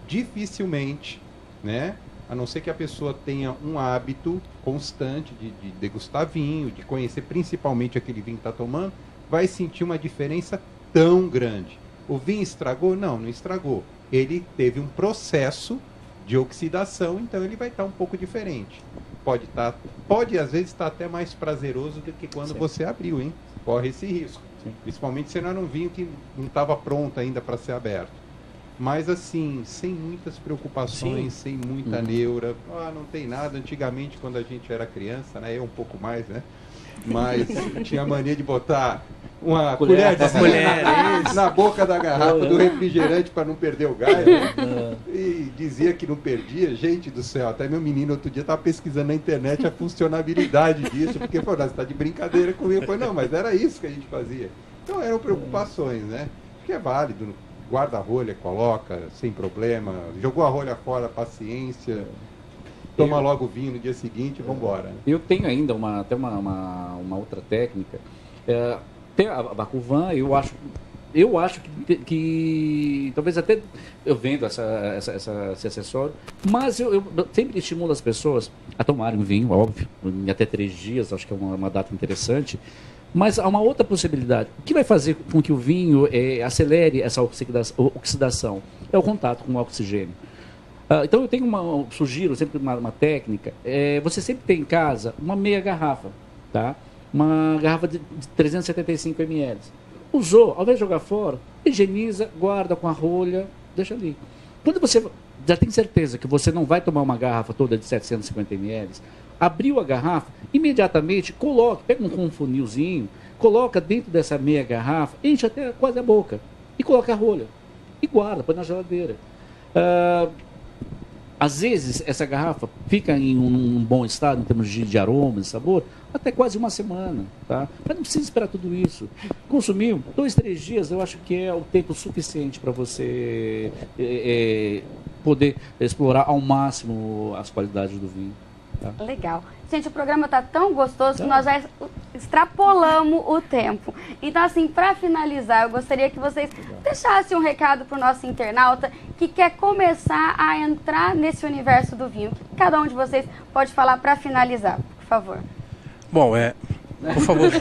Dificilmente, né? A não ser que a pessoa tenha um hábito constante de degustar vinho, de conhecer principalmente aquele vinho que está tomando, vai sentir uma diferença tão grande. O vinho estragou? Não estragou. Ele teve um processo de oxidação, então ele vai estar um pouco diferente. Pode às vezes estar até mais prazeroso do que quando você abriu, hein? Corre esse risco. Sim. Principalmente se não era um vinho que não estava pronto ainda para ser aberto. Mas assim, sem muitas preocupações, sem muita neura. Não tem nada. Antigamente, quando a gente era criança, né? Eu um pouco mais, né? Mas tinha a mania de botar uma colher de na boca da garrafa do refrigerante para não perder o gás, né? E dizia que não perdia. Gente do céu, até meu menino outro dia estava pesquisando na internet a funcionabilidade disso, porque falou, você está de brincadeira comigo. Eu falei, não, mas era isso que a gente fazia. Então eram preocupações, né? Que é válido, guarda a rolha, coloca, sem problema, jogou a rolha fora, paciência, toma logo o vinho no dia seguinte e vamos embora. Eu tenho ainda até uma outra técnica. Tem a Vacuum Van, eu acho que talvez até eu vendo esse acessório, mas eu sempre estimulo as pessoas a tomarem vinho, óbvio, em até 3 dias, acho que é uma data interessante. Mas há uma outra possibilidade. O que vai fazer com que o vinho acelere essa oxidação? É o contato com o oxigênio. Então eu sugiro sempre uma técnica. Você sempre tem em casa uma meia garrafa, tá? Uma garrafa de 375 ml. Usou, ao invés de jogar fora, higieniza, guarda com a rolha, deixa ali. Quando você já tem certeza que você não vai tomar uma garrafa toda de 750 ml, abriu a garrafa, imediatamente pega um funilzinho, coloca dentro dessa meia garrafa, enche até quase a boca e coloca a rolha e guarda, põe na geladeira. Às vezes essa garrafa fica em um bom estado em termos de aroma, de sabor, até quase 1 semana, tá? Mas não precisa esperar tudo isso. Consumiu 2, 3 dias, eu acho que é o tempo suficiente para você poder explorar ao máximo as qualidades do vinho. Tá? Legal. Gente, o programa está tão gostoso que nós já extrapolamos o tempo. Então, assim, para finalizar, eu gostaria que vocês deixassem um recado para o nosso internauta que quer começar a entrar nesse universo do vinho. Que cada um de vocês pode falar para finalizar, por favor. Bom, por favor.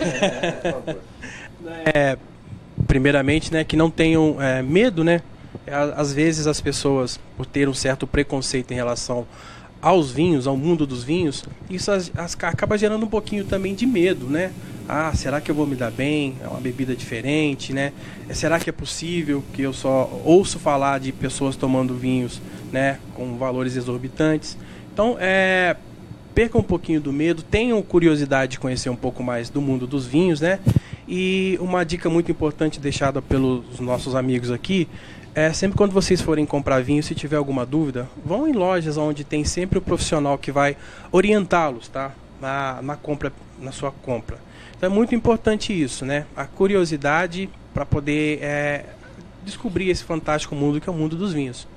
Primeiramente, né, que não tenham medo, né? Às vezes as pessoas, por ter um certo preconceito em relação aos vinhos, ao mundo dos vinhos, isso acaba gerando um pouquinho também de medo, né? Ah, será que eu vou me dar bem? É uma bebida diferente, né? Será que é possível que eu só ouço falar de pessoas tomando vinhos, né, com valores exorbitantes? Então, percam um pouquinho do medo, tenham curiosidade de conhecer um pouco mais do mundo dos vinhos, né? E uma dica muito importante deixada pelos nossos amigos aqui sempre quando vocês forem comprar vinho, se tiver alguma dúvida, vão em lojas onde tem sempre o profissional que vai orientá-los, tá? Na sua compra. Então é muito importante isso, né? A curiosidade para poder descobrir esse fantástico mundo que é o mundo dos vinhos.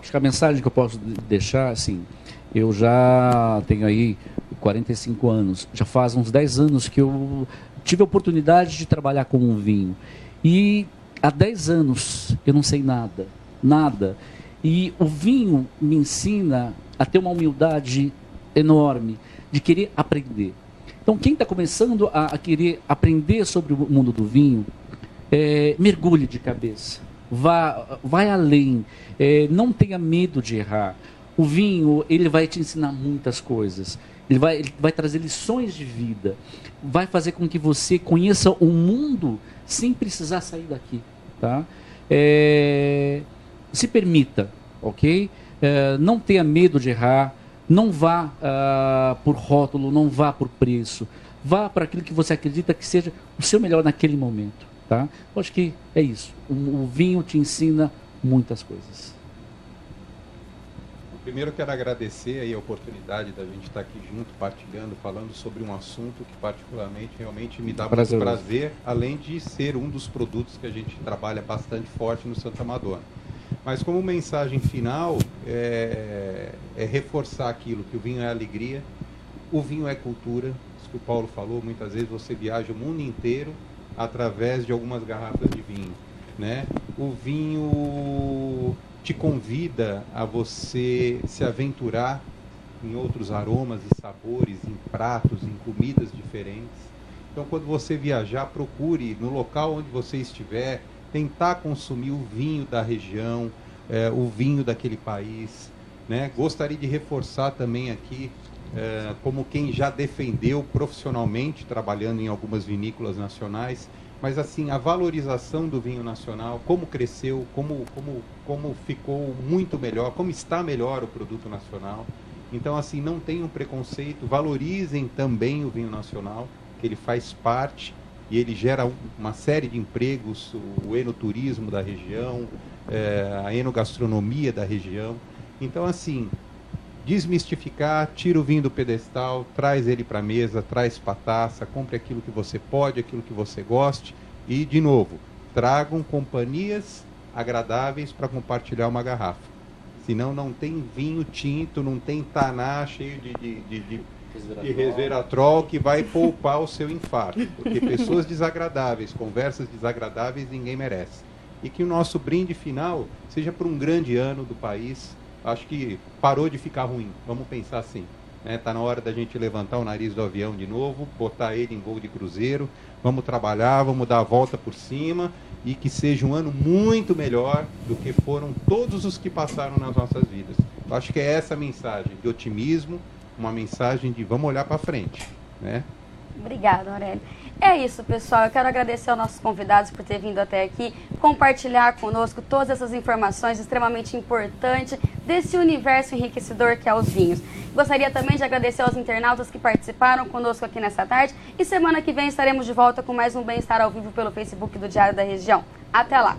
Acho que a mensagem que eu posso deixar, assim, eu já tenho aí 45 anos, já faz uns 10 anos que eu tive a oportunidade de trabalhar com um vinho. E há 10 anos eu não sei nada. E o vinho me ensina a ter uma humildade enorme de querer aprender. Então, quem está começando a querer aprender sobre o mundo do vinho, mergulhe de cabeça. Vai além. Não tenha medo de errar. O vinho, ele vai te ensinar muitas coisas. Ele vai trazer lições de vida. Vai fazer com que você conheça o mundo sem precisar sair daqui. Tá? Se permita, ok? Não tenha medo de errar. Não vá por rótulo, não vá por preço. Vá para aquilo que você acredita que seja o seu melhor naquele momento. Tá? Eu acho que é isso. O vinho te ensina muitas coisas. Primeiro eu quero agradecer aí a oportunidade da gente estar aqui junto, partilhando, falando sobre um assunto que particularmente realmente me dá muito prazer, além de ser um dos produtos que a gente trabalha bastante forte no Santa Madonna. Mas como mensagem final, é reforçar aquilo, que o vinho é alegria, o vinho é cultura, isso que o Paulo falou, muitas vezes você viaja o mundo inteiro através de algumas garrafas de vinho, né? O vinho te convida a você se aventurar em outros aromas e sabores, em pratos, em comidas diferentes. Então, quando você viajar, procure no local onde você estiver, tentar consumir o vinho da região, o vinho daquele país, né? Gostaria de reforçar também aqui, como quem já defendeu profissionalmente, trabalhando em algumas vinícolas nacionais, mas assim, a valorização do vinho nacional, como cresceu, como ficou muito melhor, como está melhor o produto nacional. Então, assim, não tenham preconceito, valorizem também o vinho nacional, que ele faz parte e ele gera uma série de empregos, o enoturismo da região, a enogastronomia da região. Então, assim, desmistificar, tira o vinho do pedestal, traz ele para a mesa, traz para a taça, compre aquilo que você pode, aquilo que você goste e, de novo, tragam companhias agradáveis para compartilhar uma garrafa. Senão não tem vinho tinto, não tem taná cheio de resveratrol que vai poupar o seu infarto. Porque pessoas desagradáveis, conversas desagradáveis, ninguém merece. E que o nosso brinde final seja para um grande ano do país. Acho que parou de ficar ruim, vamos pensar assim. Está na hora da gente levantar o nariz do avião de novo, botar ele em voo de cruzeiro, vamos trabalhar, vamos dar a volta por cima e que seja um ano muito melhor do que foram todos os que passaram nas nossas vidas. Eu acho que é essa a mensagem de otimismo, uma mensagem de vamos olhar para frente, né? Obrigada, Aurélio. É isso, pessoal. Eu quero agradecer aos nossos convidados por ter vindo até aqui, compartilhar conosco todas essas informações extremamente importantes desse universo enriquecedor que é os vinhos. Gostaria também de agradecer aos internautas que participaram conosco aqui nessa tarde e semana que vem estaremos de volta com mais um Bem-Estar ao Vivo pelo Facebook do Diário da Região. Até lá!